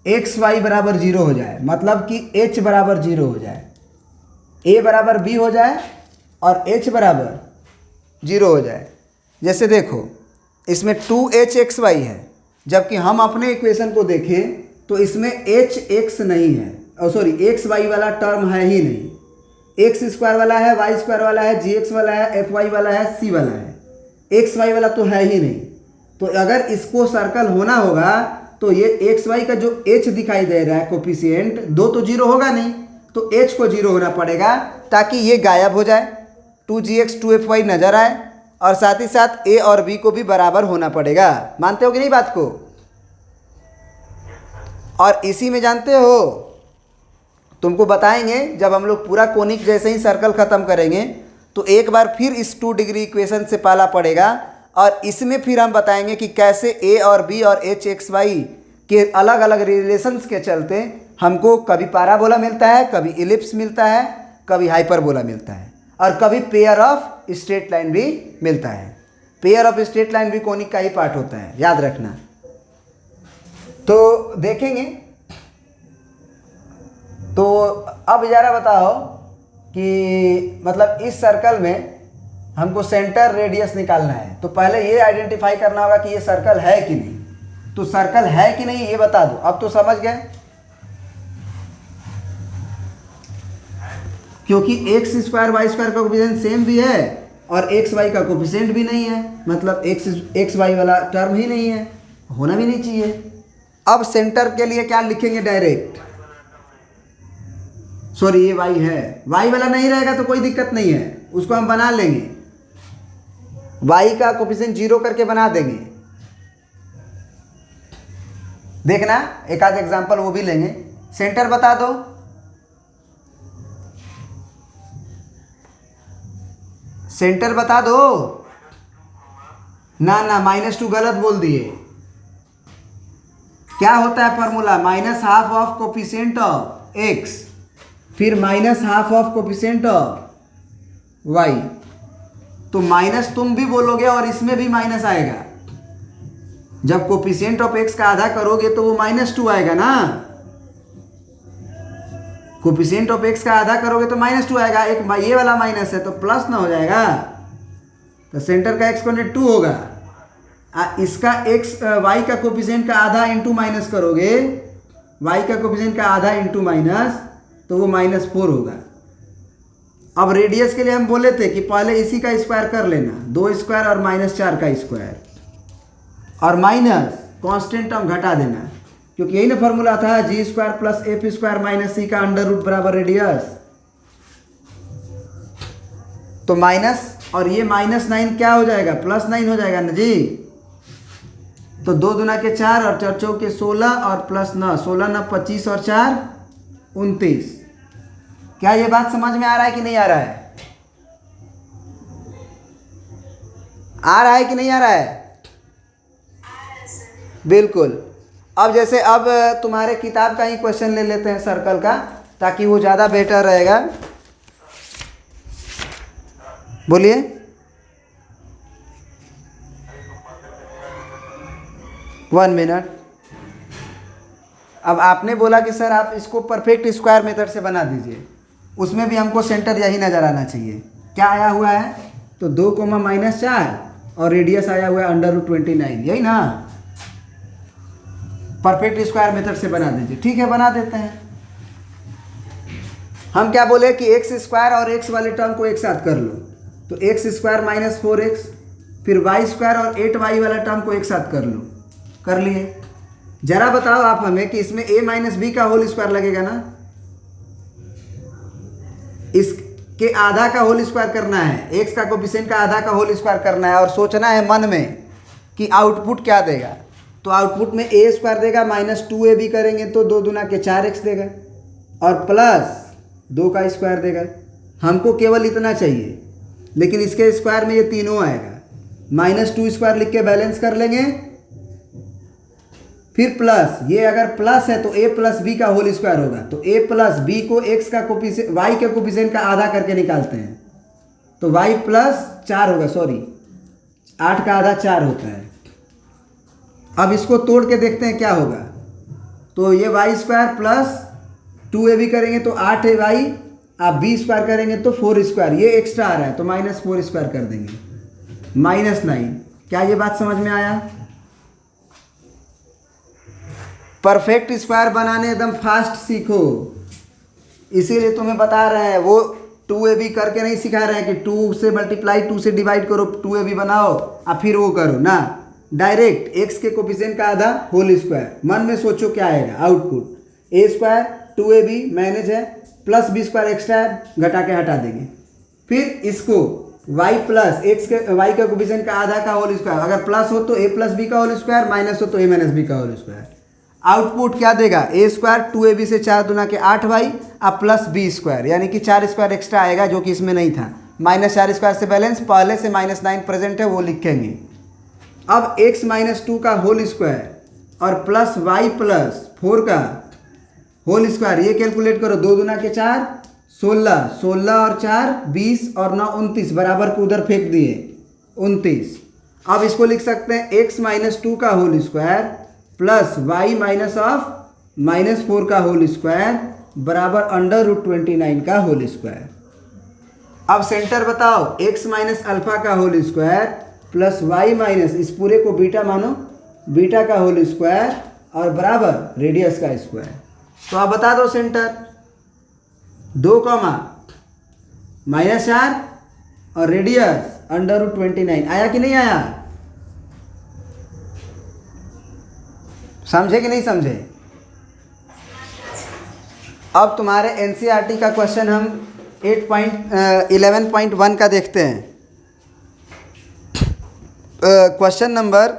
एक्स वाई बराबर 0 हो जाए, मतलब कि h बराबर 0 हो जाए, a बराबर b हो जाए और h बराबर 0 हो जाए। जैसे देखो, इसमें 2h(x, y) है, जबकि हम अपने इक्वेशन को देखें तो इसमें h(x) नहीं है, और सॉरी x y वाला टर्म है ही नहीं। x स्क्वायर वाला है, y स्क्वायर वाला है, gx वाला है, fy वाला है, c वाला है, x y वाला तो है ही नहीं। तो अगर इसको सर्कल होना होगा तो ये एक्स वाई का जो h दिखाई दे रहा है कोफिशिएंट, दो तो जीरो होगा नहीं, तो h को जीरो होना पड़ेगा ताकि ये गायब हो जाए, 2gx 2fy नजर आए, और साथ ही साथ a और b को भी बराबर होना पड़ेगा। मानते हो कि नहीं बात को? और इसी में जानते हो, तुमको बताएंगे जब हम लोग पूरा कोनिक जैसे ही सर्कल ख़त्म करेंगे तो एक बार फिर इस 2 डिग्री इक्वेशन से पाला पड़ेगा, और इसमें फिर हम बताएंगे कि कैसे a और b और h(x, y) के अलग अलग रिलेशंस के चलते हमको कभी पैराबोला मिलता है, कभी इलिप्स मिलता है, कभी हाइपरबोला मिलता है, और कभी पेयर ऑफ स्ट्रेट लाइन भी मिलता है। पेयर ऑफ स्ट्रेट लाइन भी कोनिक का ही पार्ट होता है, याद रखना। तो देखेंगे। तो अब जरा बताओ कि मतलब इस सर्कल में हमको सेंटर रेडियस निकालना है, तो पहले ये आइडेंटिफाई करना होगा कि ये सर्कल है कि नहीं। तो सर्कल है कि नहीं ये बता दो। अब तो समझ गए, क्योंकि एक्स स्क्वायर वाई स्क्वायर का कोफिशिएंट सेम भी है और एक्स वाई का कोफिशिएंट भी नहीं है, मतलब एक्स वाई वाला टर्म ही नहीं है, होना भी नहीं चाहिए। अब सेंटर के लिए क्या लिखेंगे डायरेक्ट, सॉरी ये वाई है, वाई वाला नहीं रहेगा तो कोई दिक्कत नहीं है, उसको हम बना लेंगे, वाई का कोफिशिएंट जीरो करके बना देंगे। देखना एक आध एग्जांपल वो भी लेंगे। सेंटर बता दो, सेंटर बता दो ना, ना -2 गलत बोल दिए। क्या होता है formula, -½ of coefficient of x, फिर -½ ऑफ कोफिशिएंट ऑफ वाई। तो माइनस तुम भी बोलोगे और इसमें भी माइनस आएगा। जब कोफिशिएंट ऑफ एक्स का आधा करोगे तो वो -2 आएगा ना, कोफिशिएंट ऑफ एक्स का आधा करोगे तो -2 आएगा, एक ये वाला माइनस है तो प्लस ना हो जाएगा, तो सेंटर का एक्सपोनेंट 2 होगा। इसका एक्स वाई का कोफिशिएंट का आधा इंटू माइनस करोगे, वाई का कोफिशिएंट का आधा इंटू माइनस, तो वो -4 होगा। अब रेडियस के लिए हम बोले थे कि पहले इसी का स्क्वायर कर लेना, 2 स्क्वायर और -4 का स्क्वायर, और माइनस कांस्टेंट टर्म घटा देना, क्योंकि यही ना फॉर्मूला था, g² + f² - c का अंडर रूट बराबर रेडियस। तो माइनस और ये -9 क्या हो जाएगा, +9 हो जाएगा ना जी। तो 2 दूना के 4 और 4 चौके 16 और +9, 16 × 25 और 4 29। क्या ये बात समझ में आ रहा है कि नहीं आ रहा है? आ रहा है कि नहीं आ रहा है? बिल्कुल। अब जैसे अब तुम्हारे किताब का ही क्वेश्चन ले लेते हैं सर्कल का, ताकि वो ज़्यादा बेटर रहेगा। बोलिए। One minute. अब आपने बोला कि सर आप इसको परफेक्ट स्क्वायर मेथड से बना दीजिए, उसमें भी हमको सेंटर यही नज़र आना चाहिए। क्या आया हुआ है, तो 2, -4 और रेडियस आया हुआ है √29, यही ना। परफेक्ट स्क्वायर मेथड से बना दीजिए। ठीक है, बना देते हैं। हम क्या बोले कि x² और x वाले टर्म को एक साथ कर लो, तो x² - 4x, फिर y² और 8y वाला टर्म को एक साथ कर लो, कर लिए। जरा बताओ आप हमें कि इसमें a - b का होल स्क्वायर लगेगा ना, इसके आधा का होल स्क्वायर करना है, x का कोफिशिएंट का आधा का होल स्क्वायर करना है, और सोचना है मन में कि आउटपुट क्या देगा। तो आउटपुट में a² देगा, -2ab करेंगे तो 2 दूना के 4x देगा, और +2 का स्क्वायर देगा। हमको केवल इतना चाहिए, लेकिन इसके स्क्वायर में ये तीनों आएगा। -2² लिख के बैलेंस कर लेंगे, फिर प्लस, ये अगर प्लस है तो a + b का होल स्क्वायर होगा, तो a + b को x का कोफिशिएंट y के कोफिशिएंट का आधा करके निकालते हैं, तो y + 4 होगा, सॉरी 8 का आधा 4 होता है। अब इसको तोड़ के देखते हैं क्या होगा, तो ये y² + 2ab करेंगे तो 8ay, आप b² करेंगे तो 4², ये एक्स्ट्रा आ रहा है तो -4² कर देंगे, -9। क्या ये बात समझ में आया? परफेक्ट स्क्वायर बनाने एकदम फास्ट सीखो, इसीलिए तुम्हें बता रहे हैं। वो 2ab करके नहीं सिखा रहे हैं कि 2 से मल्टीप्लाई 2 से डिवाइड करो 2ab बनाओ और फिर वो करो ना, डायरेक्ट x के कोफिशिएंट का आधा होल स्क्वायर। मन में सोचो क्या आएगा output. a square 2ab manage है, प्लस b स्क्वायर एक्स्ट्रा है, घटा के हटा देंगे। फिर इसको y प्लस x के y का कोफिशिएंट का आधा का होल स्क्वायर, अगर प्लस हो तो a प्लस b का होल स्क्वायर, माइनस हो तो a माइनस b का होल स्क्वायर। आउटपुट क्या देगा? a स्क्वायर 2ab से 4 दूना के 8y अब प्लस b स्क्वायर, यानी कि 4 स्क्वायर एक्स्ट्रा आएगा जो कि इसमें नहीं था। माइनस 4 स्क्वायर से बैलेंस, पहले से -9 प्रेजेंट है वो लिखेंगे। अब x माइनस 2 का होल स्क्वायर और प्लस y प्लस 4 का होल स्क्वायर, ये कैलकुलेट करो। 2 दूना के 4 16, 16 और 4 20 और 9 29, बराबर को उधर फेंक दिए 29। अब इसको लिख सकते हैं x माइनस 2 का whole square plus y minus of -4 का होल स्क्वायर बराबर √29 का होल स्क्वायर। अब सेंटर बताओ, x माइनस अल्फा का whole square plus y minus, इस पूरे को बीटा मानो, बीटा का होल स्क्वायर और बराबर रेडियस का स्क्वायर। तो आप बता दो सेंटर 2 -4 और रेडियस √29 आया कि नहीं आया? समझे कि नहीं समझे? अब तुम्हारे एनसीईआरटी का क्वेश्चन हम 11.1 का देखते हैं। क्वेश्चन नंबर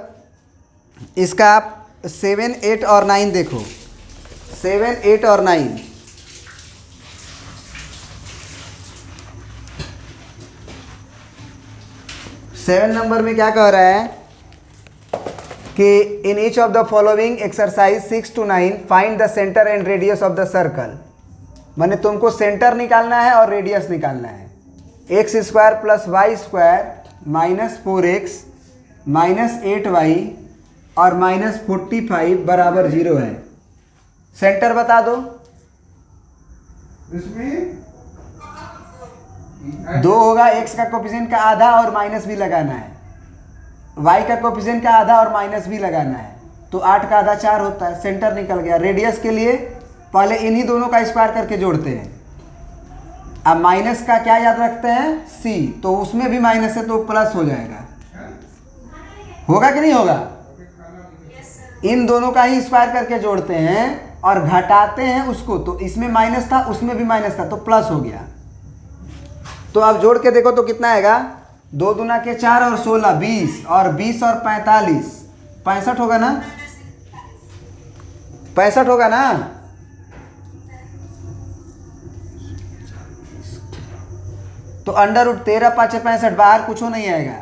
इसका आप 7, 8 और 9 देखो। 7, 8 और 9 7 नंबर में क्या कह रहा है कि in each of the following exercise 6 to 9 find the centre and radius of the circle. माने तुमको सेंटर निकालना है और रेडियस निकालना है। X square plus Y square -4x -8y और -45 बराबर 0 है। सेंटर बता दो। इसमें 2 होगा, x का कोफिशिएंट का आधा और माइनस भी लगाना है, y का कोफिशिएंट का आधा और माइनस भी लगाना है, तो 8 का आधा 4 होता है। सेंटर निकल गया। रेडियस के लिए पहले इन्हीं दोनों का स्क्वायर करके जोड़ते हैं। अब माइनस का क्या याद रखते हैं? c, तो उसमें भी माइनस है तो प्लस हो जाएगा। होगा कि नहीं होगा? इन दोनों का ही स्क्वायर करके जोड़ते हैं और घटाते हैं उसको, तो इसमें माइनस था उसमें भी माइनस था तो प्लस हो गया। तो अब जोड़ के देखो तो कितना आएगा? 2 दूना के 4 और 16 20 और 20 और 45 65 होगा ना? 65 होगा ना? तो √13 5 65 बाहर कुछ नहीं आएगा।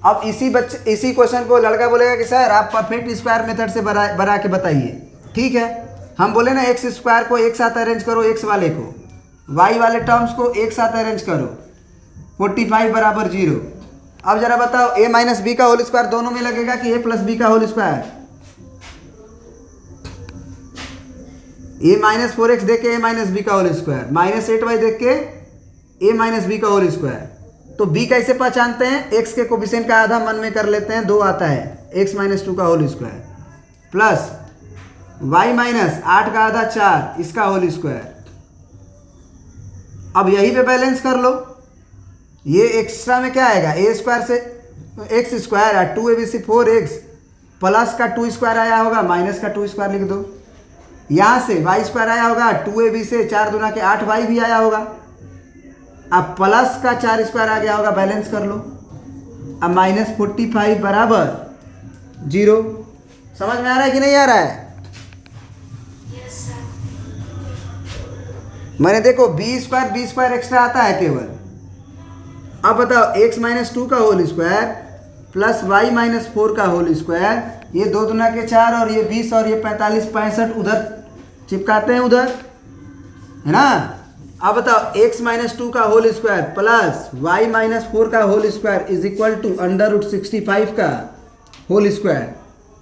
अब इसी क्वेश्चन को लड़का बोलेगा कि सर आप परफेक्ट स्क्वायर मेथड से बना के बताइए। ठीक है, हम बोले ना एक्स स्क्वायर को एक साथ अरेंज करो, एक्स वाले को वाई वाले टर्म्स को एक साथ अरेंज करो, 45 बराबर 0। अब जरा बताओ a माइनस बी का होल स्क्वायर दोनों में लगेगा कि a प्लस बी का whole square? a minus 4x देख के a माइनस बी का होल स्क्वायर, -8y देख के a माइनस बी का होल स्क्वायर। तो b कैसे पहचानते हैं? x के कोफिशिएंट का आधा मन में कर लेते हैं, 2 आता है, x माइनस 2 का whole square plus y minus 8 का आधा 4 इसका होल स्क्वायर। अब यही पे बैलेंस कर लो। ये एक्स्ट्रा में क्या आएगा? a स्क्वायर से x स्क्वायर है 2ab से 4x प्लस का 2 स्क्वायर आया होगा, माइनस का 2 स्क्वायर लिख दो। यहाँ से y स्क्वायर आया होगा, 2ab से 4 दूना के 8y भी आया होगा। अब प्लस का 4 स्क्वायर आ गया होगा, बैलेंस कर लो। अब -45 बराबर 0। समझ में आ रहा है कि नहीं आ रहा है? मैंने देखो b स्क्वायर एक्स्ट्रा आता है केवल। अब बताओ x माइनस 2 का whole square plus y minus 4 का होल स्क्वायर, ये 2 दूना के 4 और ये 20 और ये 45 65 उधर चिपकाते हैं, उधर है ना। अब बताओ x माइनस 2 का whole square plus y minus 4 का whole square is equal to √65 का होल स्क्वायर।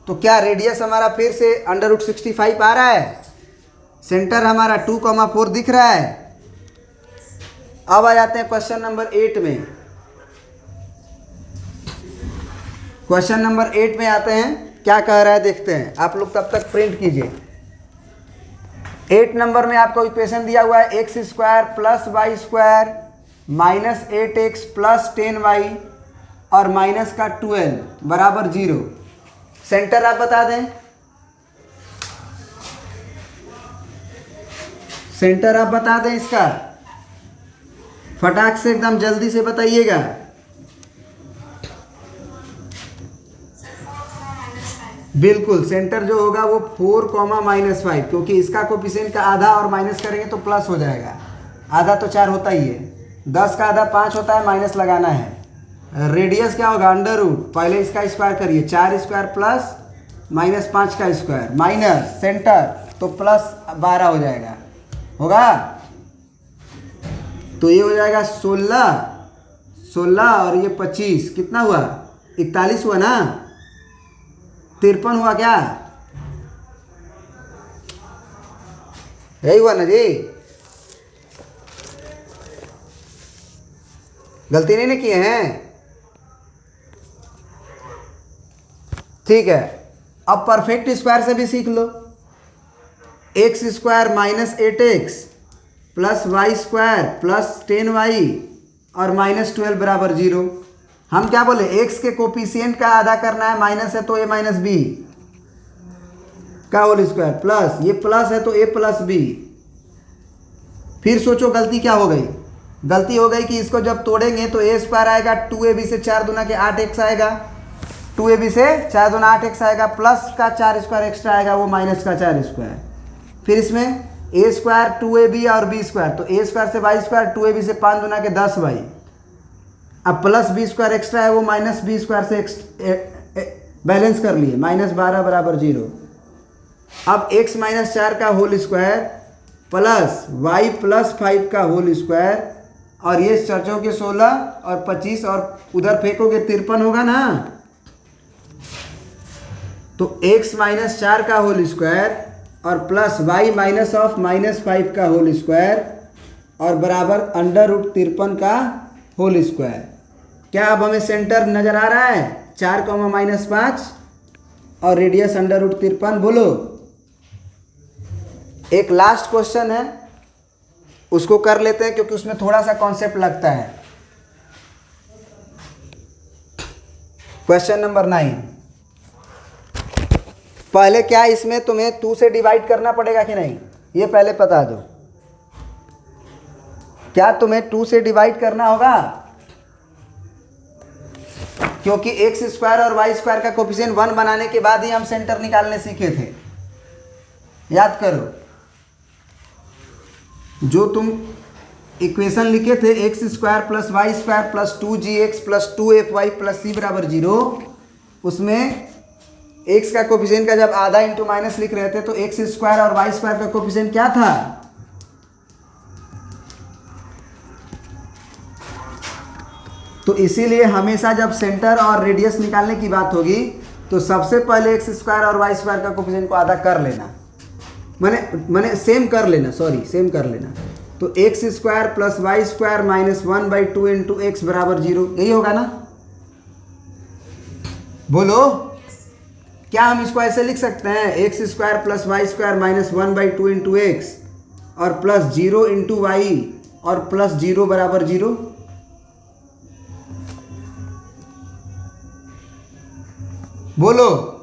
तो क्या रेडियस हमारा फिर से √65 आ रहा है? सेंटर हमारा 2,4 दिख रहा है। अब आ जाते हैं क्वेश्चन नंबर 8 में। क्वेश्चन नंबर 8 में आते हैं, क्या कह रहा है देखते हैं। आप लोग तब तक प्रिंट कीजिए। 8 नंबर में आपको इक्वेशन दिया हुआ है x square plus Y square minus 8x plus 10y और माइनस का 12 बराबर 0। सेंटर आप बता दें, सेंटर आप बता दें इसका, फटाक से एकदम जल्दी से बताइएगा। बिल्कुल, सेंटर जो होगा वो 4, -5, क्योंकि इसका कोफिशिएंट का आधा और माइनस करेंगे तो प्लस हो जाएगा। आधा तो 4 होता ही है, 10 का आधा 5 होता है, माइनस लगाना है। रेडियस क्या होगा, अंडर रूट, पहले इसका स्क्वायर करिए, 4 स्क्वायर प्लस -5 का स्क्वायर माइनस सेंटर तो प्लस 12 हो जाएगा, होगा। तो ये हो जाएगा 16 और ये 25, कितना हुआ, 41 हुआ ना, 53 हुआ क्या, यही हुआ ना जी। गलती नहीं ना किए हैं, ठीक है। अब परफेक्ट स्क्वायर से भी सीख लो। X square minus 8x plus Y square plus 10y और माइनस 12 बराबर 0। हम क्या बोले, x के कोफिशिएंट का आधा करना है, माइनस है तो a माइनस बी का होल स्क्वायर प्लस, ये प्लस है तो a प्लस बी। फिर सोचो गलती क्या हो गई, गलती हो गई कि इसको जब तोड़ेंगे तो a स्क्वायर आएगा, 2ab से 4 दूना के 8x आएगा, 2ab से 4 दूना 8x आएगा, प्लस का 4 स्क्वायर एक्स्ट्रा आएगा, वो माइनस का 4 स्क्वायर। फिर इसमें a स्क्वायर 2ab और b स्क्वायर, तो a स्क्वायर से y स्क्वायर, 2ab से 5 दूना के 10y, अब प्लस b स्क्वायर एक्स्ट्रा है, वो माइनस b स्क्वायर से बैलेंस कर लिए, -12 बराबर 0। अब x माइनस 4 का whole square plus y plus 5 का होल स्क्वायर, और ये चर्चों के 16 और 25 और उधर फेंकोगे 53 होगा ना। तो x माइनस 4 का होल स्क्वायर और प्लस y माइनस ऑफ -5 का होल स्क्वायर और बराबर अंडर रूट 53 का होल स्क्वायर। क्या अब हमें सेंटर नजर आ रहा है, 4, -5 और रेडियस अंडर रूट 53, बोलो। एक लास्ट क्वेश्चन है, उसको कर लेते हैं क्योंकि उसमें थोड़ा सा कॉन्सेप्ट लगता है। Question number 9। पहले क्या इसमें तुम्हें 2 से डिवाइड करना पड़ेगा कि नहीं, ये पहले बता दो। क्या तुम्हें 2 से डिवाइड करना होगा, क्योंकि एक्स स्क्वायर और वाई स्क्वायर का कोफिशिएंट 1 बनाने के बाद ही हम सेंटर निकालने सीखे थे, याद करो। जो तुम इक्वेशन लिखे थे x square plus Y square plus 2gx plus 2fy plus c बराबर 0, उसमें x का कोफिशिएंट का जब आधा इंटू माइनस लिख रहे थे तो एक्स स्क्वायर और वाई स्क्वायर का कोफिशिएंट क्या था, तो इसीलिए हमेशा जब सेंटर और रेडियस निकालने की बात होगी तो सबसे पहले एक्स स्क्वायर और वाई स्क्वायर का कोफिशिएंट को आधा कर लेना, मैंने सेम कर लेना, सॉरी सेम कर लेना। तो x square plus Y square minus 1/2 into x बराबर 0, यही होगा ना, बोलो। क्या हम इसको ऐसे लिख सकते हैं, x square plus Y square minus 1/2 into x और प्लस 0 इंटू वाई और प्लस 0 बराबर 0, बोलो।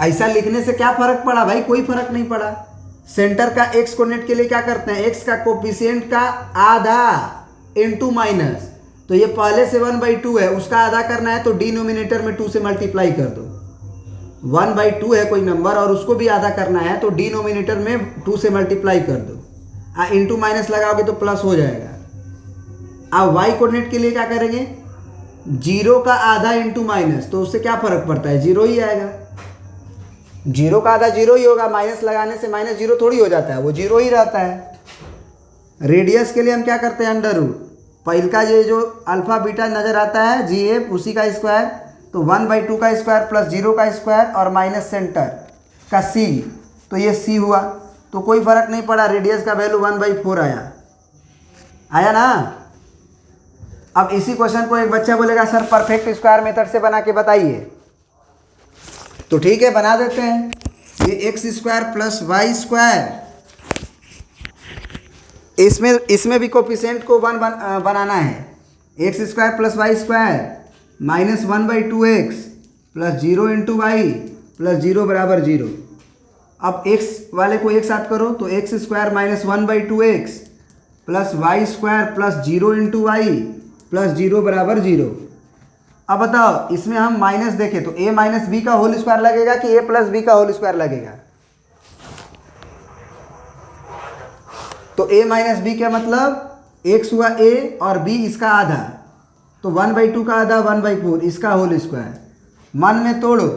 ऐसा लिखने से क्या फर्क पड़ा भाई, कोई फर्क नहीं पड़ा। सेंटर का एक्स कोऑर्डिनेट के लिए क्या करते हैं, एक्स का कोफिशिएंट का आधा इंटू माइनस, तो ये पहले से 1/2 है, उसका आधा करना है तो डिनोमिनेटर में 2 से मल्टीप्लाई कर दो। 1/2 है कोई नंबर और उसको भी आधा करना है तो डिनोमिनेटर में 2 से मल्टीप्लाई कर दो, इंटू माइनस लगाओगे तो प्लस हो जाएगा। अब वाई कोऑर्डिनेट के लिए क्या करेंगे, 0 का आधा इंटू माइनस, तो उससे क्या फर्क पड़ता है, 0 ही आएगा। 0 का आधा 0 ही होगा, माइनस लगाने से माइनस 0 थोड़ी हो जाता है, वो 0 ही रहता है। रेडियस के लिए हम क्या करते हैं, अंडर रूट, पहल का ये जो अल्फा बीटा नज़र आता है GF, उसी का स्क्वायर, तो 1/2 का स्क्वायर प्लस 0 का स्क्वायर और माइनस सेंटर का C, तो ये C हुआ, तो कोई फर्क नहीं पड़ा, रेडियस का वैल्यू 1/4 आया ना। अब इसी क्वेश्चन को एक बच्चा बोलेगा सर परफेक्ट स्क्वायर मेथड से बना के बताइए, तो ठीक है बना देते हैं। ये x square plus Y square, इसमें भी कोफिशिएंट को 1 बनाना है। X square plus Y square minus 1/2x plus 0 into y plus 0 बराबर 0। अब x वाले को एक साथ करो तो x square minus 1/2x plus Y square plus 0 into y plus 0 बराबर 0। अब बताओ इसमें हम माइनस देखें तो a माइनस बी का होल स्क्वायर लगेगा कि a प्लस बी का होल स्क्वायर लगेगा? तो a माइनस बी क्या मतलब x हुआ a और b इसका आधा, तो 1/2 का आधा 1/4 इसका होल स्क्वायर। मन में तोड़ो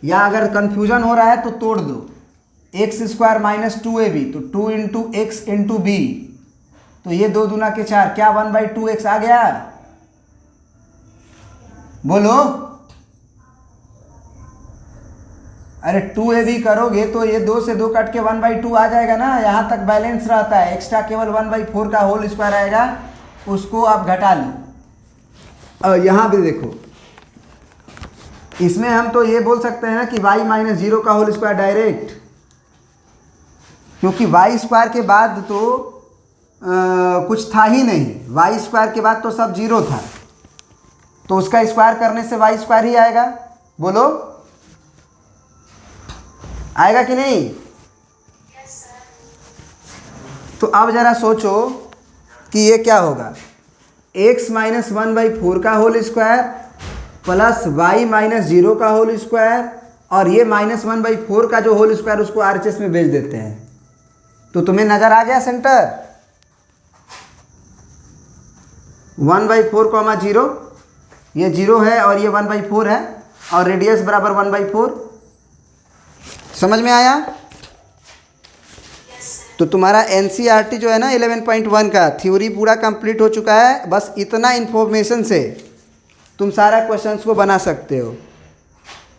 या अगर कंफ्यूजन हो रहा है तो तोड़ दो। एक्स स्क्वायर माइनस 2ab तो 2 इंटू एक्स इंटू बी, तो ये 2 दूना के 4, क्या 1/2x आ गया? बोलो। अरे 2ab करोगे तो ये 2 से 2 कट के 1/2 आ जाएगा ना, यहाँ तक बैलेंस रहता है। एक्स्ट्रा केवल 1/4 का होल स्क्वायर आएगा, उसको आप घटा लो। यहाँ भी देखो, इसमें हम तो ये बोल सकते हैं कि y माइनस 0 का होल स्क्वायर डायरेक्ट, क्योंकि वाई स्क्वायर के बाद तो कुछ था ही नहीं। वाई स्क्वायर के बाद तो सब 0 था, तो उसका स्क्वायर करने से वाई स्क्वायर ही आएगा। बोलो आएगा कि नहीं? Yes, sir. तो अब ज़रा सोचो कि ये क्या होगा, x माइनस 1/4 का whole square plus y minus 0 का होल स्क्वायर, और ये माइनस 1/4 का जो होल स्क्वायर उसको RHS में भेज देते हैं। तो तुम्हें नज़र आ गया सेंटर? 1/4 कॉमा 0, ये 0 है और ये 1/4 है, और रेडियस बराबर 1/4। समझ में आया? तो तुम्हारा NCERT जो है ना 11.1 का थ्योरी पूरा कंप्लीट हो चुका है। बस इतना इन्फॉर्मेशन से तुम सारा क्वेश्चंस को बना सकते हो।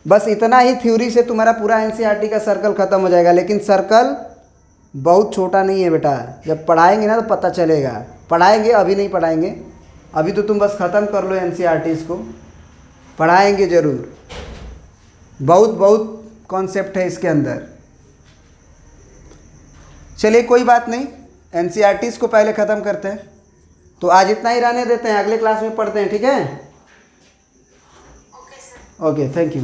बस इतना ही थ्योरी से तुम्हारा पूरा NCERT का सर्कल ख़त्म हो जाएगा। लेकिन सर्कल बहुत छोटा नहीं है बेटा, जब पढ़ाएंगे ना तो पता चलेगा। पढ़ाएंगे, अभी नहीं पढ़ाएंगे, अभी तो तुम बस ख़त्म कर लो NCERT को। पढ़ाएंगे ज़रूर, बहुत कॉन्सेप्ट है इसके अंदर। चलिए कोई बात नहीं, NCERT को पहले ख़त्म करते हैं। तो आज इतना ही रहने देते हैं, अगले क्लास में पढ़ते हैं, ठीक है? Okay, sir. Okay, thank you.